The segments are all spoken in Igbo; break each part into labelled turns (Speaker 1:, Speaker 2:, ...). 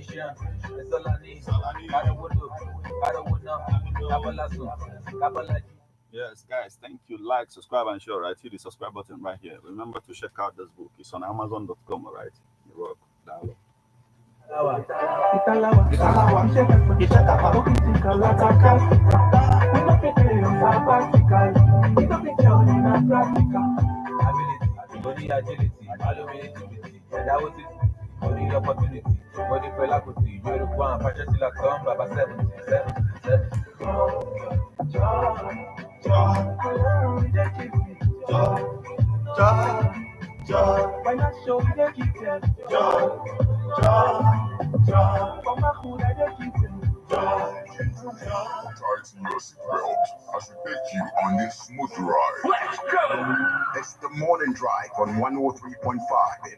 Speaker 1: Appreciation. That's all I need. Yes, guys, thank you. Like, subscribe, and share. Right, hit the subscribe button right here. Remember to check out this book. It's on Amazon.com. All right, you're welcome. Download. Agility, that was it. Only opportunity, body fella could see. You're one, Pachasila come, Baba 70. Why not show me the details?
Speaker 2: Tighten your seatbelt as we take you on this smooth ride. Let's go! It's the morning drive on 103.5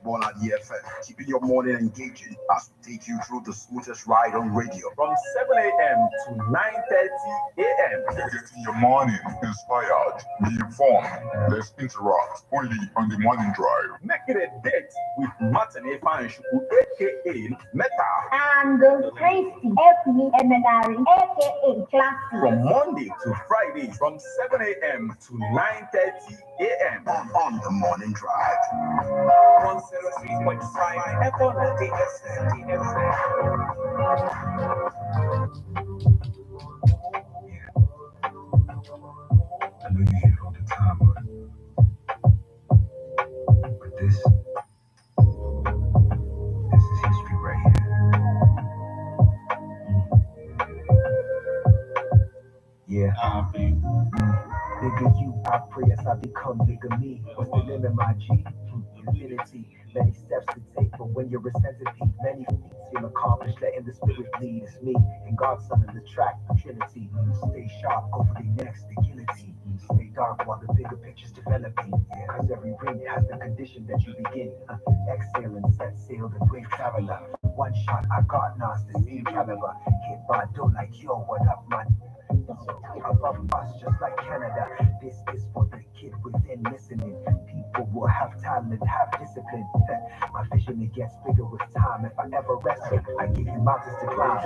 Speaker 2: Ebola DFM, keeping your morning engaging as we take you through the smoothest ride on radio.
Speaker 1: From 7 a.m. to 9:30 a.m.
Speaker 2: Getting your morning inspired, be informed, let's interact only on the morning drive.
Speaker 1: Make it a date with Martin Efanshuku, aka Meta.
Speaker 3: And Tracy F.E. Emenari, aka Classy.
Speaker 1: From Monday to Friday, from 7 a.m. to 9:30 a.m.
Speaker 2: On the morning drive.
Speaker 1: 103.5 Ebola DFM.
Speaker 2: I know you hear it all the time, but this is history right here. Yeah. Bigger you, I pray as I become bigger me. What's the limit, my G? Infinity. Many steps to take, but when you're a centipede, many feats feel accomplished, letting the spirit lead. It's me and God's son in the track, the Trinity. Stay sharp, go for the next, the guillotine. Stay dark while the bigger picture's developing. Cause every ring has the condition that you begin. Exhale and set sail, the great traveler. One shot, I got Nas, the same caliber. Hit by dough like, yo, what up, man? Above us, just like Canada. This is for the kid within listening. People will have talent, have discipline. My vision, it gets bigger with time. If I ever rest it, I give you mountains to climb.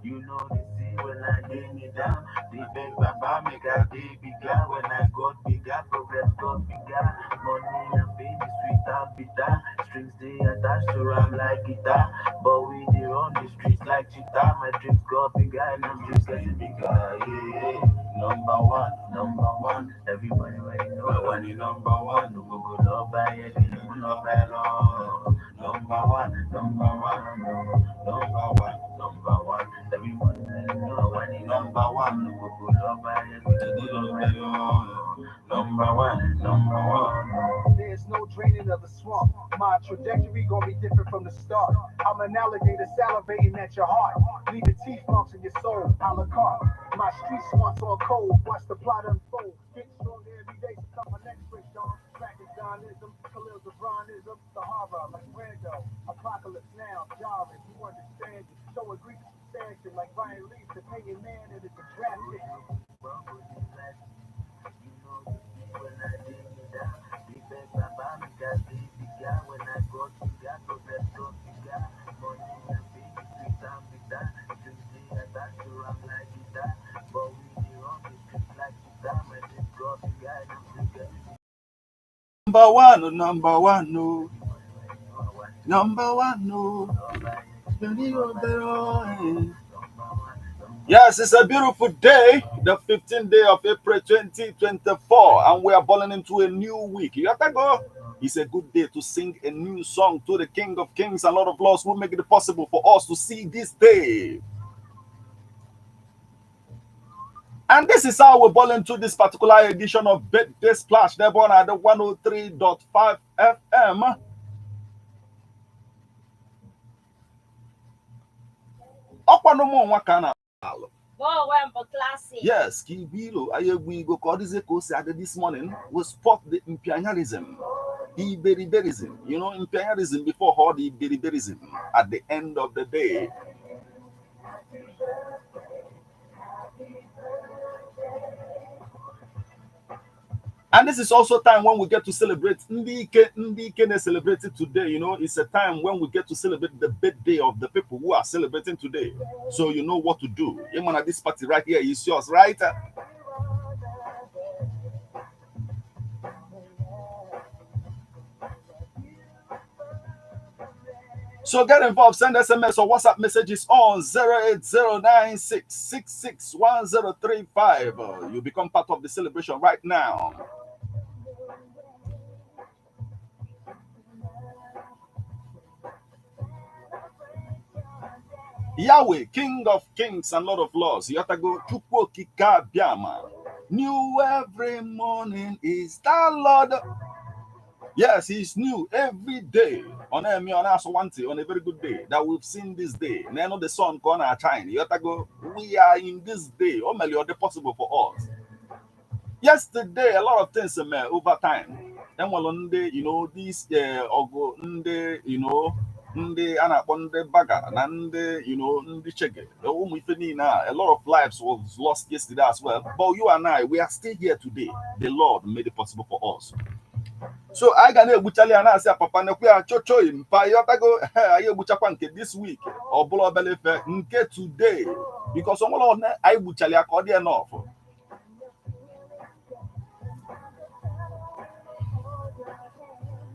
Speaker 2: You know this is when I lay me down. The big Baba make a day bigger. When I got bigger, progress got bigger. Money and fame is sweet and bitter. Strings they attached to ram like guitar. But we they run the streets like cheetah. My dreams got bigger and I'm just getting bigger. Yeah. Number one. Everybody ready know when you number one. No go love by it, no by law. Number one. Everybody know when you number one. No go love by it, no by law. Number one.
Speaker 4: There's no draining of the swamp. My trajectory gonna be different from the start. I'm an alligator salivating at your heart, leaving teeth marks in your soul. A la carte. My street smarts on cold. Watch the plot unfold. Get stronger every day. So come my next break, Sean. Zionism, Khalil Gibranism, the horror like Brando. Apocalypse now, Jarvis, you understand it. Showing grief substantial like Ryan Leaf, the paying man, and it's a drastic.
Speaker 1: Number one, no. Yes, it's a beautiful day, the 15th day of April 2024, and we are falling into a new week. You have to go. It's a good day to sing a new song to the King of Kings and Lord of Lords who make it possible for us to see this day. And this is how we ball into this particular edition of Birthday Splash. They're born at the 103.5 FM. Yes, Kibilo, Ayegwigo, Kodizeko this morning will spot the imperialism, the Iberiberism. You know, imperialism before all the Iberiberism at the end of the day. And this is also time when we get to celebrate Ndike celebrated today. You know, it's a time when we get to celebrate the birthday of the people who are celebrating today. So you know what to do. Even at this party right here is yours, right? So get involved, send SMS or WhatsApp messages on 08096661035. You become part of the celebration right now. Yahweh, King of Kings and Lord of Lords. Yotago Chukwu Kika Biama. New every morning is the Lord. Yes, He's new every day. On a very good day that we've seen this day. None of the sun gonna shine. Yotago, we are in this day. Only the possible for us. Yesterday, a lot of things over time. And one day, you know, these ogo ndị a na-akpọ ndị baga na ndị ndị chege ụmụ ife niile a lot of lives was lost yesterday as well, but you and I, we are still here today. The Lord made it possible for us. So I ga na-egbuchali ya na-asị ya papa nekwe ya chochoi mpa yotago anyị egbuchakwa nke this week ọ bụla obele ife nke today because onwere anyị gbuchali ya ka ọ dị enough.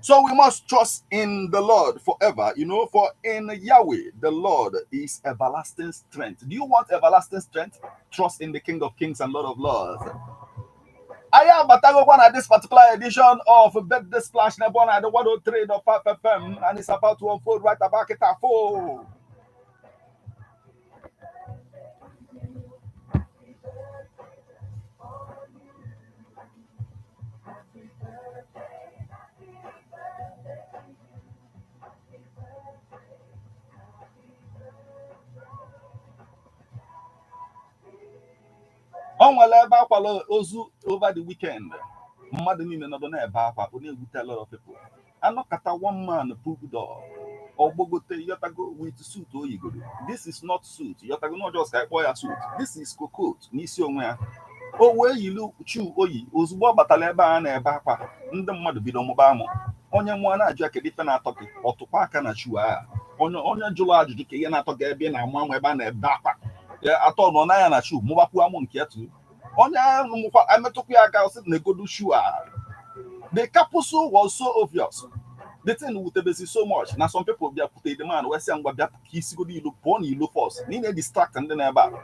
Speaker 1: So we must trust in the Lord forever, you know, for in Yahweh, the Lord is everlasting strength. Do you want everlasting strength? Trust in the King of Kings and Lord of Lords. I am Batago at this particular edition of Birthday Splash Nebon at the 103.5 FM, and it's about to unfold right about it. On Waleba Ozu over the weekend. Maddening another neighbor, only with a lot of people. I'm not at one man pull door. Or Bogote Yotago with suit or you go. This is not suit. Yotago not just like boy a suit. This is cocoa. Nisio. Oh, where you look, chew, oyi, Ozwa Bataleba and a bapa, the mother be on Mobamo. On your one jacket, if an atoki, or to park and a chua. On your July, you can't talk again and one web and a bapa. Yeah, I told on I and a shoe, Mobapu among Kiatu. On your I met Tokia Gauss in the good shoe. The capusu was so obvious. The thing with the basis so much. Now some people be put the man where saying what that kiss go you look pony, you look force. Need a distract and then about.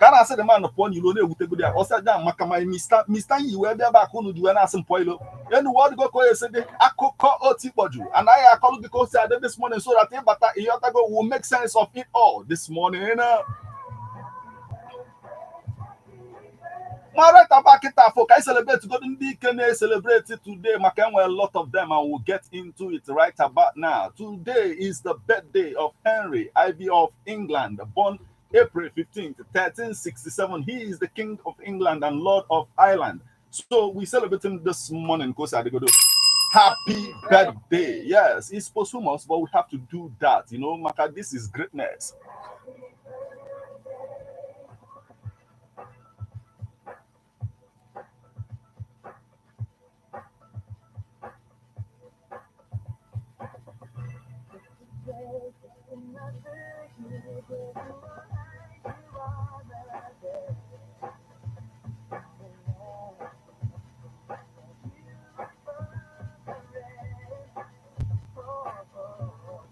Speaker 1: Can I say the man upon you know with a good also down Macamai Mr. You were there back on do an ass and poilo. And what go call yesterday? I could call Otipoju. And I called because I did this morning so that but Yotago will make sense of it all this morning. Right about it, folk. I celebrate to Golden Deacon celebrate it today. Makenwe, a lot of them, and we'll get into it right about now. Today is the birthday of Henry IV of England, born April 15th, 1367. He is the King of England and Lord of Ireland. So we celebrate him this morning. Happy birthday. Yes, it's posthumous, but we have to do that. You know, Maka, this is greatness.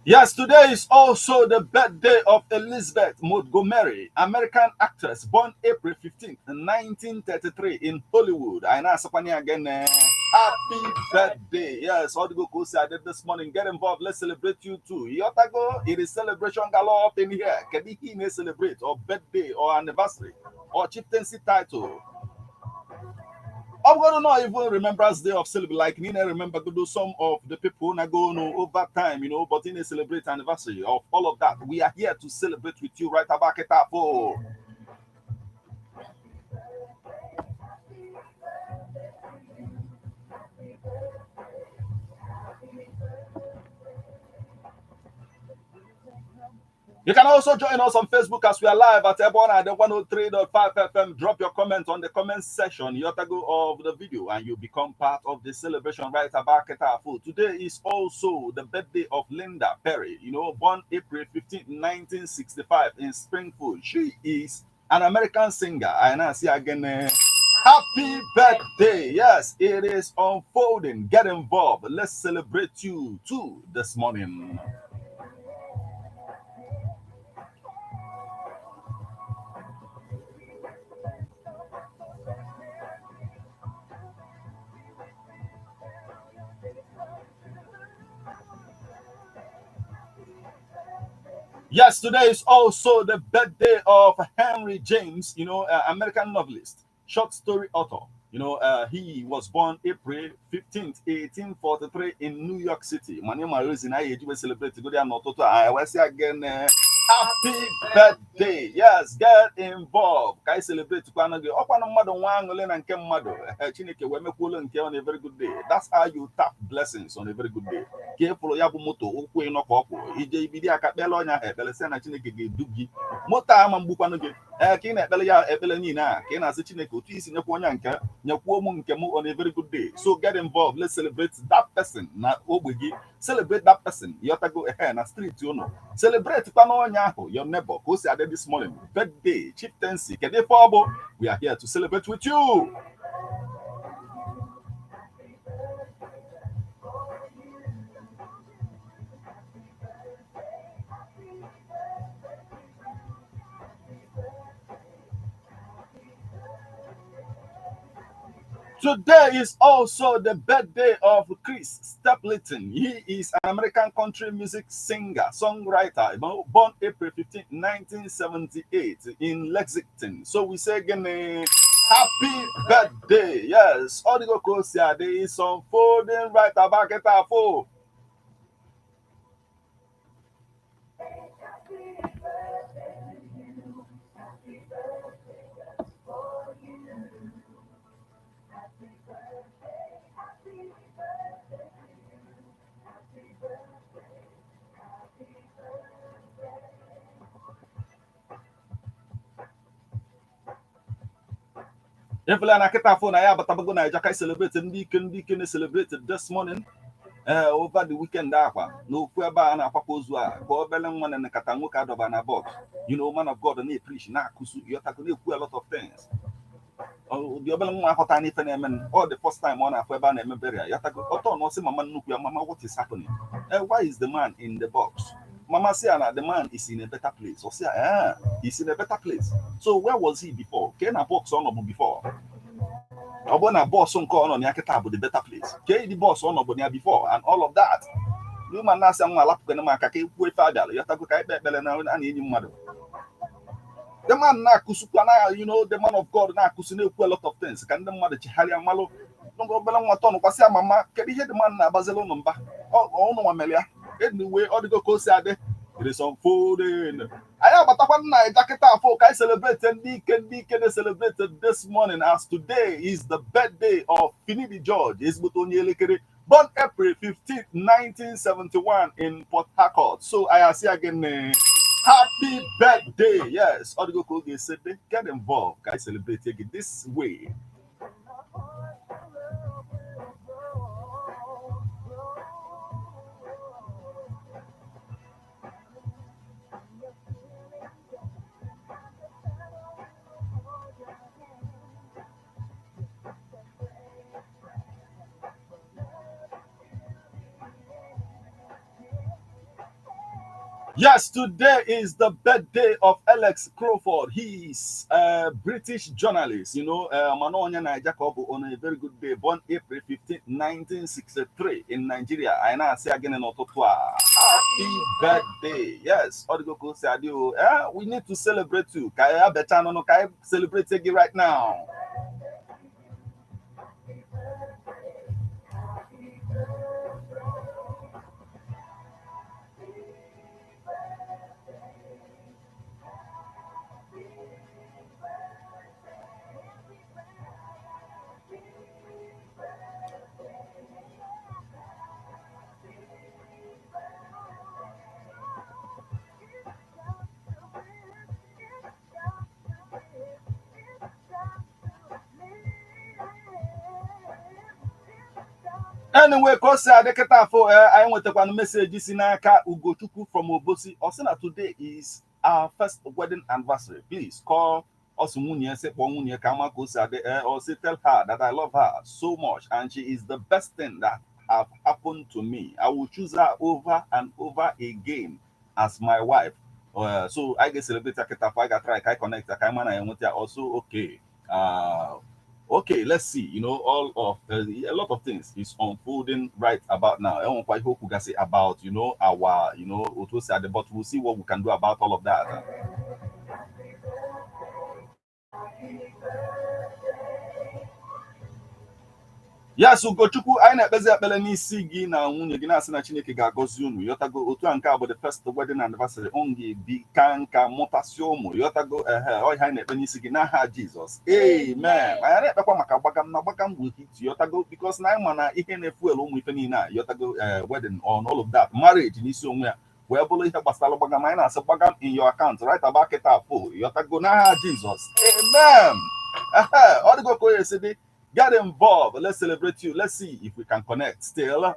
Speaker 1: Yes, today is also the birthday of Elizabeth Montgomery, American actress, born April 15th, 1933 in Hollywood. I know again. Happy birthday. Yes, all the go I did this morning. Get involved. Let's celebrate you too. Yotago, it is celebration galore up in here. Can he celebrate or birthday or anniversary or chieftaincy title? I'm gonna not even Remembrance Day of celebrate like Nina remember to do some of the people na go no over time, you know, but in a celebrate anniversary of all of that. We are here to celebrate with you right about it up. You can also join us on Facebook as we are live at Ebona at the 103.5 FM. Drop your comment on the comment section Yotago of the video and you become part of the celebration right about Ketafu. Today is also the birthday of Linda Perry, born April 15, 1965 in Springfield. She is an American singer. And I see again, happy birthday. Yes, it is unfolding. Get involved. Let's celebrate you too this morning. Yes, today is also the birthday of Henry James, American novelist, short story author. He was born April 15th, 1843 in New York City. My name is I celebrate today and not I will say again, happy birthday. Yes, get involved. Can I celebrate to Kwanoge? Open a mother one and Kem Mado. Chineke, we make on a very good day. That's how you tap blessings on a very good day. Careful, Yabumoto, Okwe no Kopo, EJBD, Akabelonia, Belesana Chineke, Dugi, Mota Mambukwanoge, Kina Belia, Ebelanina, Kena Chineko, Tis in the Ponyanka, Nyakuomun Kemu on a very good day. So get involved. Let's celebrate that person. Not Obegi. Celebrate that person. You have to go ahead and street, Celebrate Pano your neighbor, who said this morning, birthday, chieftaincy, Kedefabo. We are here to celebrate with you. Today is also the birthday of Chris Stapleton. He is an American country music singer, songwriter, born April 15, 1978 in Lexington. So we say again, happy birthday. Yes, all the go there is some folding right about it. If I na phone, I have a tabago na jaka celebrate and can celebrate this morning. Over the weekend, no kweba na papozwa, go belang man and katango kadova na box. Man of God, and they preach na kusu, you're talking a lot of things. Oh, the other one, hot tiny phenomenon, or the first time on a kweba and memberia. Yato no say mama nuclear, mama, what is happening? Why is the man in the box? Mama say the man is in a better place. Or say, he's in a better place. So where was he before? Can a box on before? Or when a boss on call on Yaketa with the better place. Okay, the boss on Obonia before and all of that. You man na sang malap ko na makake kuwe father. Yata ko kay bebele na ani yung mother. The man na kusukana, the man of God na kusine ku a lot of things. Kan the mother chihali ang malo. Nung go belang waton ko siya mama, kedi the man na bazelo numba. Oh no mamelia. Anyway, all the go ko siya de. It is unfolding. I have a tapana jacketa folk. I celebrated Deacon celebrated this morning as today is the birthday of Finidi George. Is born April 15th, 1971 in Port Harcourt. So I say again, happy birthday. Yes, all the go said get involved. I celebrate it this way. Yes, today is the birthday of Alex Crawford. He's a British journalist. Manonya Jacob on a very good day, born April 15, 1963 in Nigeria. And I say again in Ototwa, happy birthday. Yes, Odogoko Sadio. We need to celebrate too. Kaya Betano no Kai celebrate again right now. Anyway, cause I want to message this in Ugochukwu from Obosi. Also, today is our first wedding anniversary. Please call Osun say or say tell her that I love her so much and she is the best thing that have happened to me. I will choose her over and over again as my wife. So I get celebrate I got try I connect I want also okay. Okay, let's see. All of a lot of things is unfolding right about now. I want quite hope we can say about our but we'll see what we can do about all of that. Yes, Ugochukwu, anyị na-ekpezi ekpere n'isi gị na nwunye gị na-asị na Chineke ga-agọzi unu yọtago otu a nke a bụ the first wedding anniversary unu ga-ebi ka nka mụtasị ụmụ yọtago ọhịa anyị na-ekpe n'isi gị n'aha Jizọs amen. Anyị na-ekpekwa maka gbagam bụ hiti yọtago because na anyị ma na ihe na-efuelu ụmụ ife niile a yọtago wedding on all of that marriage n'isi onwe ya wee bụrụ ihe gbasara gbagam anyị na-asị gbagam in your account right about kịta afọ yọtago n'aha Jizọs amen. Ọ dịgo ka onye esi dị. Get involved. Let's celebrate you. Let's see if we can connect still.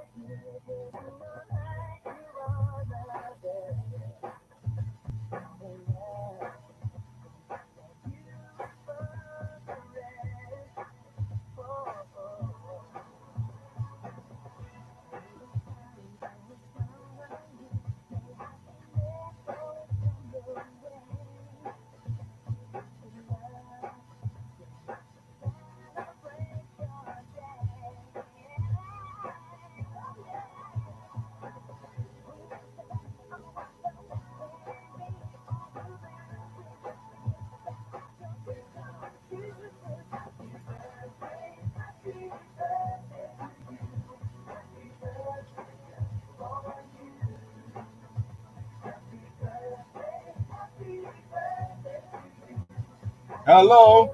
Speaker 1: Hello.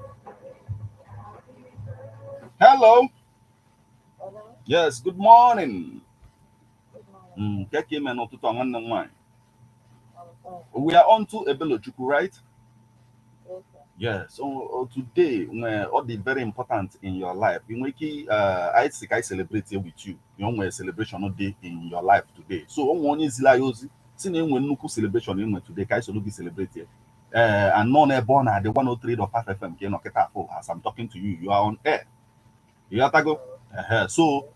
Speaker 1: Hello. Yes, good morning. We are on to Ebelochukwu, right? Yes. So today, all the very important in your life. I celebrate here with you. A celebration day in your life today. So one is Layozi. Seeing when no celebration in today, I should be celebrated. And non-born at the 103 of 5 FM. As I'm talking to you, you are on air. You have to go. So,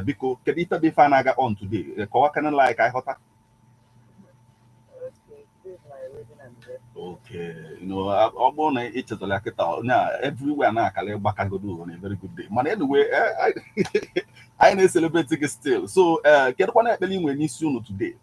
Speaker 1: because Kedita be fanaga on today. Kind of like I hota. Okay, I'm born each other like it all. Now, everywhere now, I back and go do on a very good day. But anyway, I need celebrating still. So, get one telling when you soon today.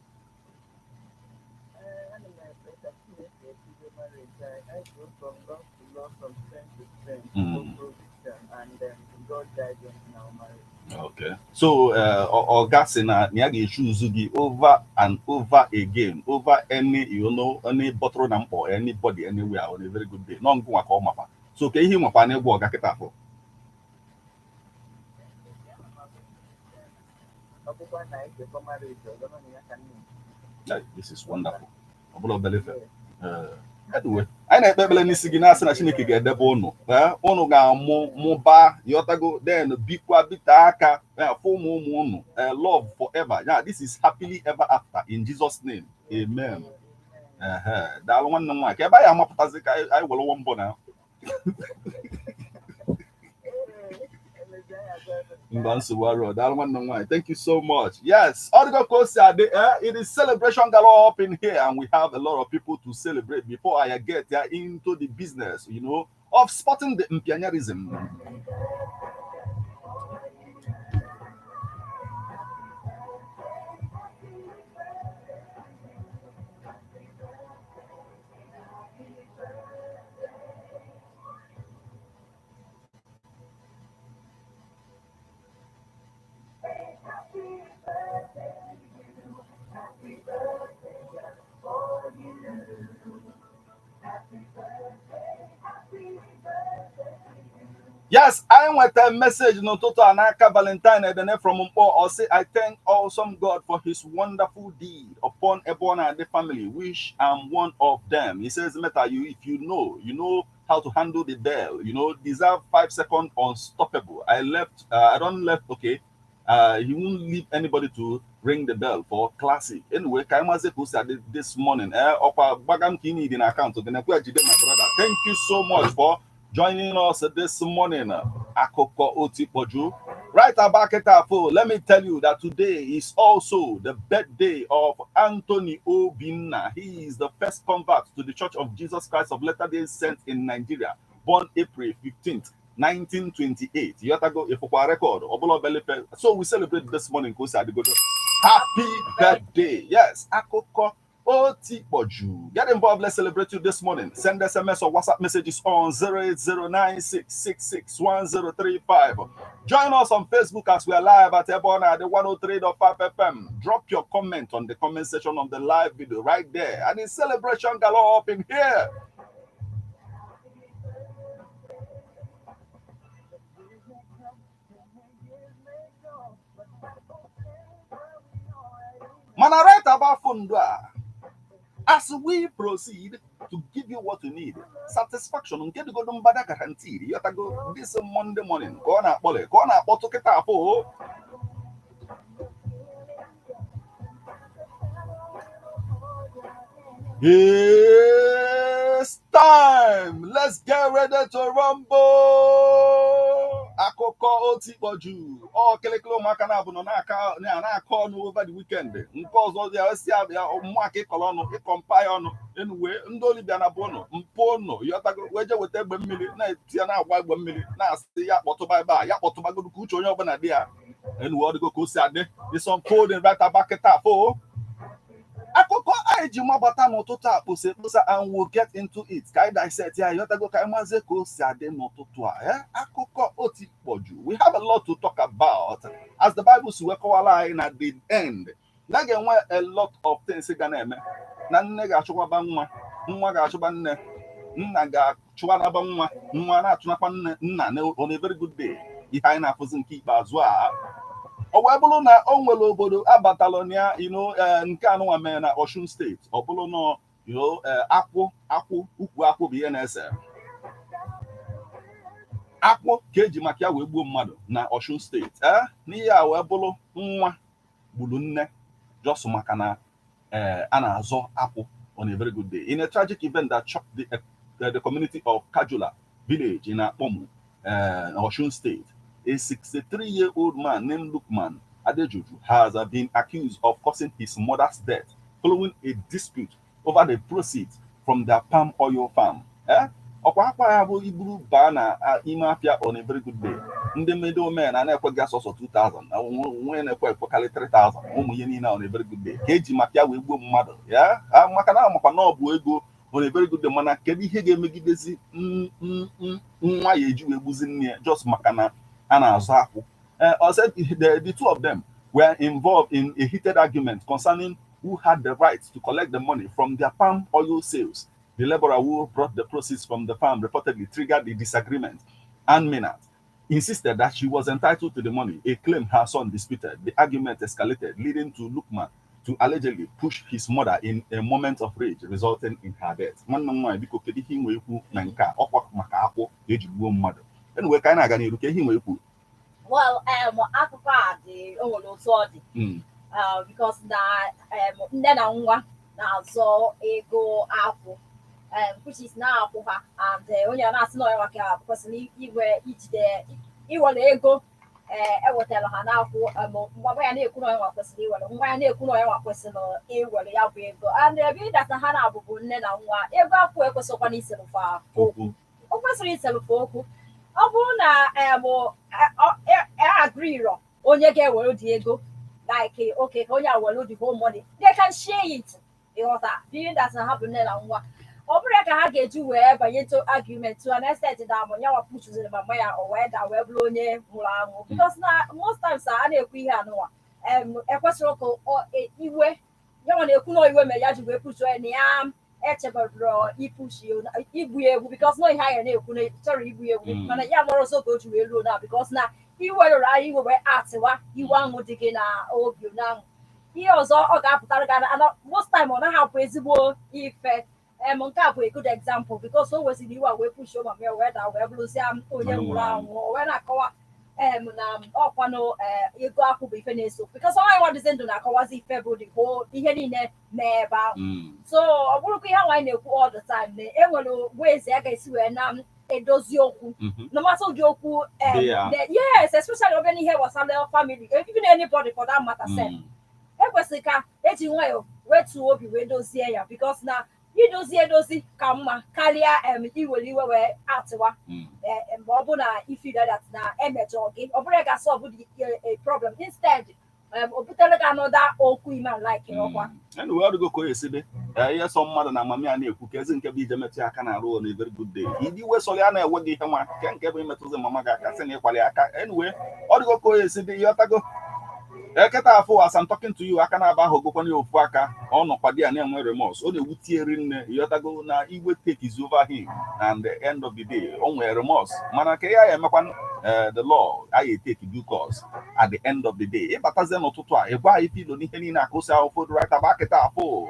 Speaker 1: Okay. So, Ogasina, Niagi choose you over and over again, over any, any bottle or anybody anywhere on a very good day. No, go call mapa. So, can you mapa ne go gaketafo? This is wonderful. Anyway, I na ekpebele n'isi gị na-asị na Chineke ga-edebe ụnụ ụnụ ga-amụ mụba yọtago then bikwa bite aka for ụmụ love forever. Yeah, this is happily ever after in Jesus name amen. Daalụ nwanne m nwaanyị ka ebe anyị amapụtazi ka anyị were ụwa mbọ na thank you so much. Yes, it is celebration galore up in here, and we have a lot of people to celebrate before I get into the business, of spotting the imperialism. Yes, I want a message no total anaka Valentine and then from Mpo or say I thank awesome God for his wonderful deed upon Ebona and the family, which I'm one of them. He says, Meta, if you know how to handle the bell, deserve 5 seconds unstoppable. I don't left, okay. He won't leave anybody to ring the bell for classic. Anyway, Kaimaze posted this morning. Bagam Kini in account. My brother. Thank you so much for joining us this morning. Akoko Oti Poju. Right back at our phone. Let me tell you that today is also the birthday of Anthony Obinna. He is the first convert to the Church of Jesus Christ of Latter-day Saints in Nigeria, born April 15th. 1928. You have to go if a record. So we celebrate this morning. Happy birthday. Yes. Akoko Oti Boju. Get involved. Let's celebrate you this morning. Send SMS or WhatsApp messages on 08096661035. Join us on Facebook as we are live at Ebona, the 103.5 FM. Drop your comment on the comment section of the live video right there. And it's celebration galore up in here. Man, I write about Fundua. As we proceed to give you what you need, satisfaction, and get to go to Mbada guarantee. You have to go this Monday morning. Go on up, go on up, to get up. It's time. Let's get ready to rumble. Akoko Oti Boju. Oh, Keleklo Makana Buno na call over the weekend. Because all the Asia Mwake Colono, a compile anyway, Ndoli Bianabono, Mpono, you have to go with every minute, Tiana, 1 minute, now stay up, what to buy, what to go to Kucho, Yobanadia, and what to go Kusade. It's unfolding right back at that. Akoko Aijima Batano Tota Pose, and we'll get into it. Kaida said, yeah, you have to go Kaimazeko Sade Nototua. Akoko Oti Boju. We have a lot to talk about. As the Bible says, we're line at the end. Like a lot of things. Nanega Chubama, Nwaga Chuban, Naga Chuanabama, Nwana Tunapan, on a very good day. If I na keep as well. Ọbụlụ na o nwere obodo Abatalonia, nke anụ ame na Osun State. Ọbụlụ na akpụ ukwu akpụ bụ ihe na-ese. Akpụ ka eji maka ya wee gbuo mmadụ na Osun State. N'ihe a wee bụrụ nwa gburu nne just maka na a na-azọ akpụ on a very good day. In a tragic event that shocked the community of Kajula village in Akpomu, Osun State, a 63-year-old man named Lukman Adejuju has been accused of causing his mother's death following a dispute over the proceeds from their palm oil farm. Ọkwa ya bụ iburu baa na ime afịa on a very good day. Ndị middlemen a na-ekwe gas ọsọ 2,000 na nwunye na-ekwe karị 3,000 ụmụ ihe niile on a very good day ka eji maka ya wee gbuo mmadụ ya maka na amakwa na ọ bụ ego on a very good day mana kedu ihe ga-emegidezi nwa ya eji wee gbuzi nne ya just maka na a na-azụ akpụ. Said the two of them were involved in a heated argument concerning who had the right to collect the money from their palm oil sales. The laborer who brought the proceeds from the farm reportedly triggered the disagreement, and Minat insisted that she was entitled to the money, a claim her son disputed. The argument escalated, leading to Lukman to allegedly push his mother in a moment of rage, resulting in her death. Anyway, kind of going to him.
Speaker 5: Well, akụkọ a dị onwere otu ọ dị because na nne na nwa na-azọ ego akwụ which is na akwụ ha and onye na-asị na ọya maka kwesịrị iwere ego ewetara ha n'akwụ mgbe ya na-ekwu na ọya kwesịrị iwere nwa ya na-ekwu na ọya kwesịrị iwere ya bụ ego and ebe ịdata ha na-abụbụ nne na nwa ego akwụ ekwesịkwa n'iselụfa okwu o kwesịrị iselụfa okwu ọ bụrụ na agree onye ga-ewere dị ego like okay ka onye awere the whole money they can share it ịghọta being that na ha bụ nne na nwa ọ bụrụ ka ha ga-eji wee banye to argument to an extent na amụ ya wapụchuziri mama ya o wee da wee bụrụ onye nwụrụ anwụ because na most times a na-ekwu ihe anụwa ekwesịrị ka iwe ya na-ekwu na iwe mere ya ji wee puchu na ya echebara ipushi igbu egwu because no ihe anya na-ekwu na chọrọ igbu egwu mana ya mụrụ ọzọ ka o ji wee ruo na because na iwerụrụ anyị iwe wee atịwa iwe ahụ dị gị na obi ụnyaahụ ihe ọzọ ọ ga-apụtara gị na most time ọ naghị apụ ezigbo ife nke a bụ a good example because o weziri iwe a wee pushi mama ya wee da wee bụrụzie onye nwụrụ anwụ o wee na-akọwa na ọkwanụ ego akwụ bụ ife na-eso because ọnwa nwadịzi ndụ na-akọwazi ife bụ the whole ihe niile n'ebe ahụ so ọ bụrụkwa ihe nwaanyị na-ekwu all the time na enwere ways a ga-esi wee na-edozi okwu no matter ụdị okwu yes especially obe n'ihe gbasara family even anybody for that matter sef ekwesịrị ka eji nwayọọ wetuo obi wee dozie ya because na edozi ka mma karịa iwere iwe wee atịwa mgbe ọ bụ na ifile that na emejọ gị ọ bụrụ ga-solve a problem instead o butere gị anọda okwu ime like ọkwa
Speaker 1: anyway ọ dịgo ka onye sibe ihe sọ mmadụ na amamiya na-ekwu ka ezi nke bụ ije metụ aka na arụ na very good day ịdị iwe sọrọ ya na-enwe gị ihe nwa nke bụ imetụzi mama gị aka sị na ịkwali aka anyway ọ dịgo ka onye sibe ihe ọtago eketa afọ as I'm talking to you aka na-aba ahụ ogokwana ya ofu aka ọ nọkwa di ya na-enwe remorse ọ na-ewutieri nne ịghọtago na iwe take is over him and the end of the day o nwere remorse mana ka ya emekwa the law I take due course at the end of the day ịbatazie n'ụtụtụ a ịgwa anyị filo n'ihe niile akụsi ahụ right aba kịta afọ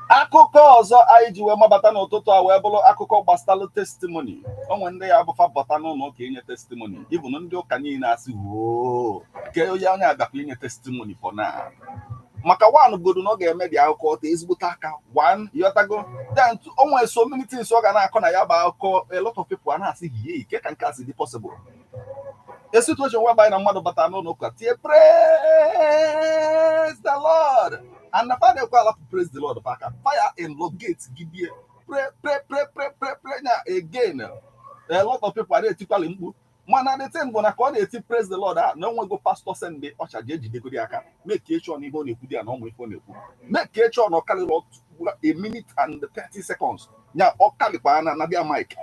Speaker 1: akụkọ ọzọ anyị ji wee mabata n'ụtụtụ a wee bụrụ akụkọ gbasara testimony onwe ndị ya bụfa bọta n'ụlọ ụka inye testimony ịbụ ndị ụka niile asị woo ke onye agakwa inye testimony for now maka one godo na ọ ga-eme dị akụkọ ọta ezigbote aka one yotago then onwe so many things ọ ga na-akọ na ya bụ akụkọ a lot of people a na-asị ihe ike ka nke a si dị possible a situation whereby na mmadụ bata n'ụlọ ụka tie praise the Lord and the father call up praise the Lord back fire in love gates give you pray now again a lot of people are there typically mkpu mana the thing bụ na ka ọ na-eti praise the Lord na onwe go pastor send the ọcha ji ejidego dị aka make sure na ihe ọ na-ekwu dị ya na ọnwa ife ọ na-ekwu make sure na ọ karịrị a minute and 30 seconds nya ọ karịkwa na bịa mic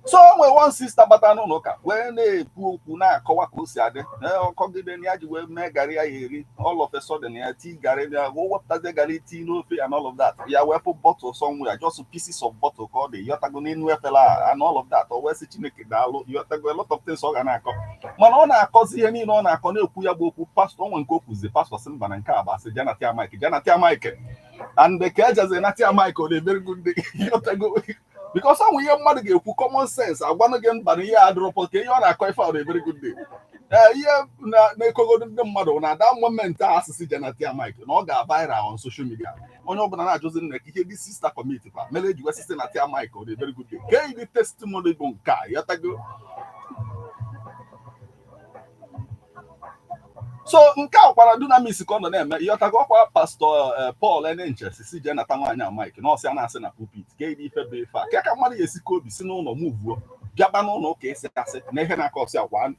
Speaker 1: so onwe one sister bata n'ụlọ ụka wee na-ekwu okwu na-akọwa ka o si adị ọkọgide na ya ji wee mee garị ya eri all of a sudden ya tii garị ya wepụtazie garị tii n'ofe and all of that ya wepụ bottle somewhere just pieces of bottle ka ọ dị yọtago n'enu efela and all of that o wee sị Chineke daalụ yọtago a lot of things ọ ga na-akọ mana ọ na-akọzi ihe niile ọ na-akọ na-ekwu ya bụ okwu pastọ onwe nke o kwuzi pastọ sị mba na nke a bụ asị janatia Mike and ka ejazi natia Mike ọ na-emeri good day yọtago because ọ nwere ihe mmadụ ga-ekwu common sense agwanụ gị mba na ihe adịrọpọ ka ihe ọ na-akọ ife ahụ very good day ihe na-ekogodo ndị mmadụ na ada moment a asịsị janatia Mike na ọ ga-viral on social media onye ọbụla na-ajụzi nna ka ihe dị sister committee kwa mere eji wee site na tia Mike ọ dị very good day ka ihe dị testimony bụ nke a yọtago so nke a kwara dunamis ka ọ nọ na-eme ịghọtago ọkwa pastọ Paul Enenche si je nata nwaanyị a Mike na ọsị a na-asị na pulpit ka ịdị ife bụ ife a ka mmadụ ga-esi ka obi si n'ụlọ muvuo bịaba n'ụlọ ụka esi asị na ihe na-aka ọsị agwa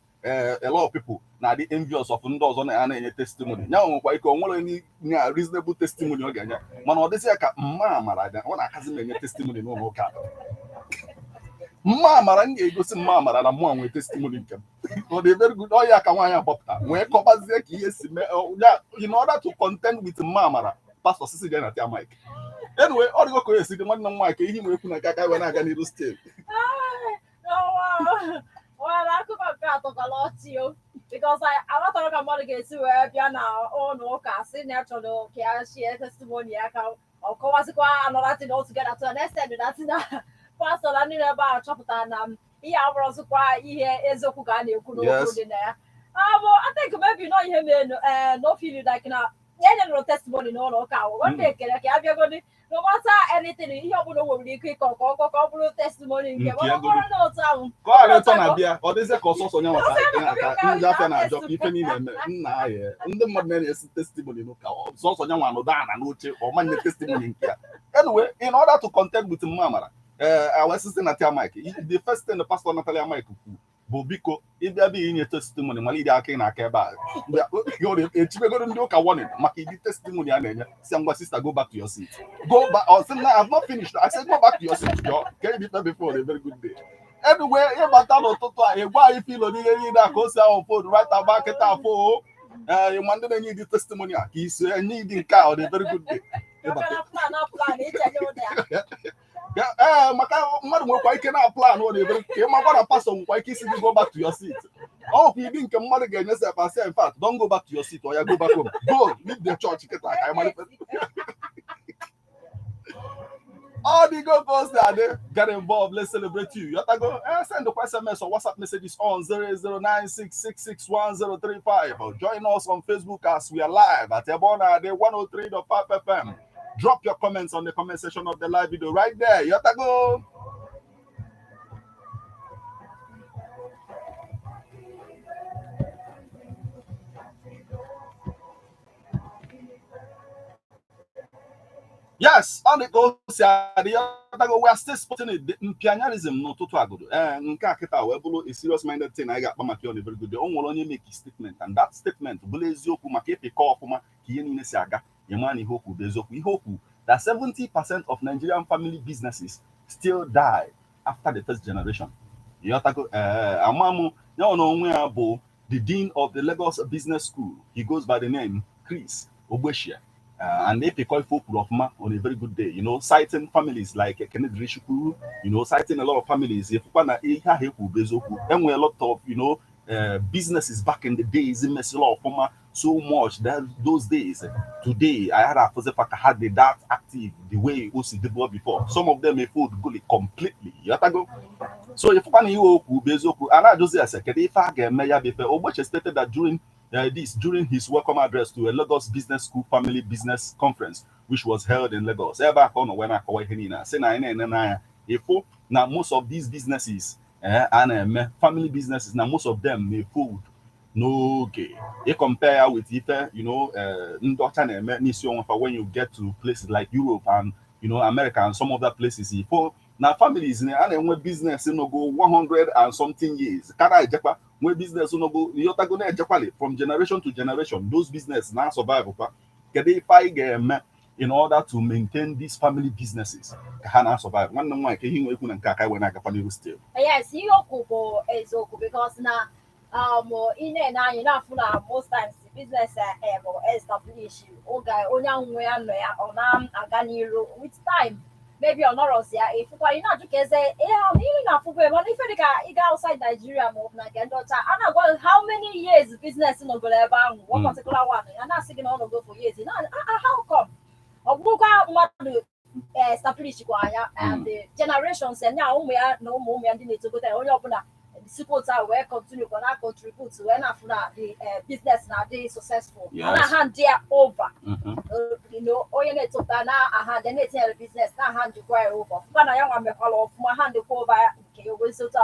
Speaker 1: a lot of people na-adị envious of ndị ọzọ na-enye testimony ya nwekwa ike o nwere na reasonable testimony ọ ga-enye mana ọ dịzị ya ka mma amara ọ na-akazi m enye testimony n'ụlọ ụka mma amara m ga-egosi mma amara na mụ nwee testimony nke m ọ dị very good ọ ya ka nwaanyị agbapụta wee kọbazie ka ihe si mee in order to contend with mma amara pastor sisi je na tia Mike anyway ọ dịgo ka onye si dị nwanne m nwaanyị ka ihe nwee kwu na aka wee na-aga n'iru steeti
Speaker 5: akụkọ nke atọkọla ọchị o because aghọtara ka mmadụ ga-esi wee bịa na ụlọ ụka si na chọrọ ka ya shie testimony ya ka ọ kọwazikwa anọratin altogether to an extent that na pastọ na ndị ebe ahụ chọpụtara na ihe abụrụzikwa ihe eziokwu ka a na-ekwu n'okwu dị na ya bụ I think maybe nọ ihe menu no feel like na ya nyenụrụ testimony n'ụlọ ụka ahụ ndị ekele ka ya bịagodi no matter anything ihe ọbụla o nwere ike ịkọ ka ọkọ ka ọ bụrụ testimony nke ọ bụrụ na otu ahụ
Speaker 1: ka ọ na-eto na-abịa ọ dịzie ka ọsọsọ onye nwata aka ndị afịa na-ajọ ka ife niile eme nna ahịa ndị mmadụ na-esi testimony n'ụka sọsọ onye nwa nọdụ ana n'oche ọ manye testimony nke ya anyway in order to contend with mma amara our sister Natia Mike the first thing the pastor Natalia Mike kwuru bụ biko ịbịa bụ inye testimony mara ịdị aka ị na-aka ebe a echibegoro ndị ụka warning maka ịdị testimony a na-enye si ngwa sister go back to your seat go back or say I've not finished I said go back to your seat yo ka ịdị before a very good day anyway ịbata n'ụtụtụ a ịgwa anyị filo n'ihe niile a ka o si ahụ fon right about kịta afọ ma ndị na-enye ịdị testimony a ka isi enye ịdị nke a ọ dị very good day maka mmadụ nwekwa ike na plan ọ na-ebe ka ị makwa na pastor nwekwa ike isi gị go back to your seat. Ọ bụ ibi nke mmadụ ga-enye sef asị, in fact, don't go back to your seat or ya go back home. Go, leave the church kịta ka anyị manifest. All the go-go's that they get involved, let's celebrate you. You have to go send the SMS or WhatsApp messages on 00966611035 or join us on Facebook as we are live at Ebona the 103.5 FM. Drop your comments on the comment section of the live video right there. You have to go. Yes, on the go, we are still spotting it. Imperialism no to agodo. Nka kita we bulu a serious-minded thing. I got mama on a very good day. Only make a statement, and that statement, bule zoku makepe call kuma kiyeni nesiaga. Yemani hoku bezoku. Hoku that 70% of Nigerian family businesses still die after the first generation. You have to go. Amamu no the dean of the Lagos Business School. He goes by the name Chris Obeshia. And if they call folk on a very good day, citing families like Kenneth Rishiku, citing a lot of families. If and we a lot of businesses back in the days in Messi so much that those days. Today I had had that active the way Osun did before. Some of them may food gully completely. You have to go. So if you Bezoku, and I just say if I get Maya before, Oboche stated that during his welcome address to a Lagos Business School Family Business Conference, which was held in Lagos. Now most of these businesses and family businesses, now most of them may food no okay. You compare with when you get to places like Europe and America and some other places. Now families and business go 100 and something years. When business go from generation to generation, those business now survive. In order to maintain these family businesses, can survive.
Speaker 5: Yes, because now in most times business establish with time. Maybe on Russia, if you are not to say, if you outside Nigeria, how many years business in one particular one, and that's going to go for years. How come? Establish and the generations and now we are no more need to go there. Support where continue to contribute to when after the business now they successful. And I hand there over. Oriented to that now I had the business now hand to go over. When I am a follow my hand to go over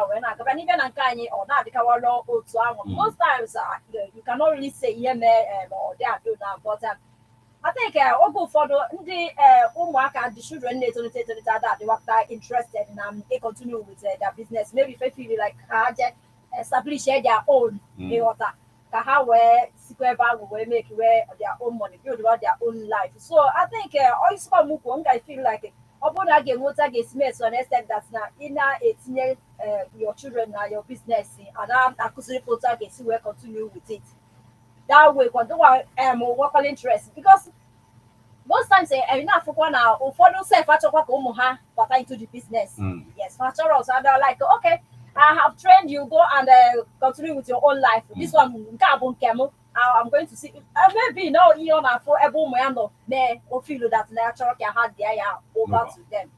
Speaker 5: when I can even uncanny or not the cover law or most times you cannot really say yeah or they are doing that, but I think I'll go for the children need to that they were interested in they continue with their business. Maybe if they feel like establish their own how square bag will make where their own money, build about their own life. So I think I feel like Obona game what I get made so next step that's now in your children are your business and I could see where continue with it. That way, work interest because most times enough for one now or follow self but into the business. Yes, for us, and they're like, okay, I have trained you, go and continue with your own life. This one, I'm going to see maybe no you for a boom may or feel that natural can have the over to them.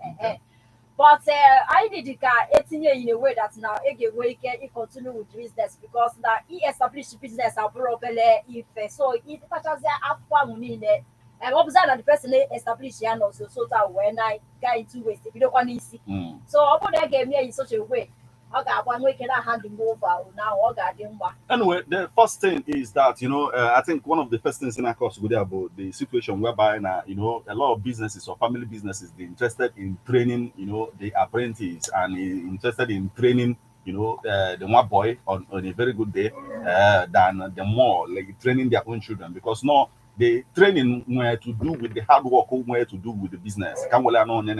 Speaker 5: But I did it 18 years in a way that now way can continue with business because now he established business if so it and what was that the person established and also so that when I got into waste if you don't want to see. So I put that game here in such a way. I got one way can I hand him over now or got him back.
Speaker 1: Anyway, the first thing is that I think one of the first things in our course would about the situation whereby now a lot of businesses or family businesses they're interested in training the apprentice and interested in training the one boy on a very good day than the more like training their own children because no the training where to do with the hard work or where to do with the business. Can well on a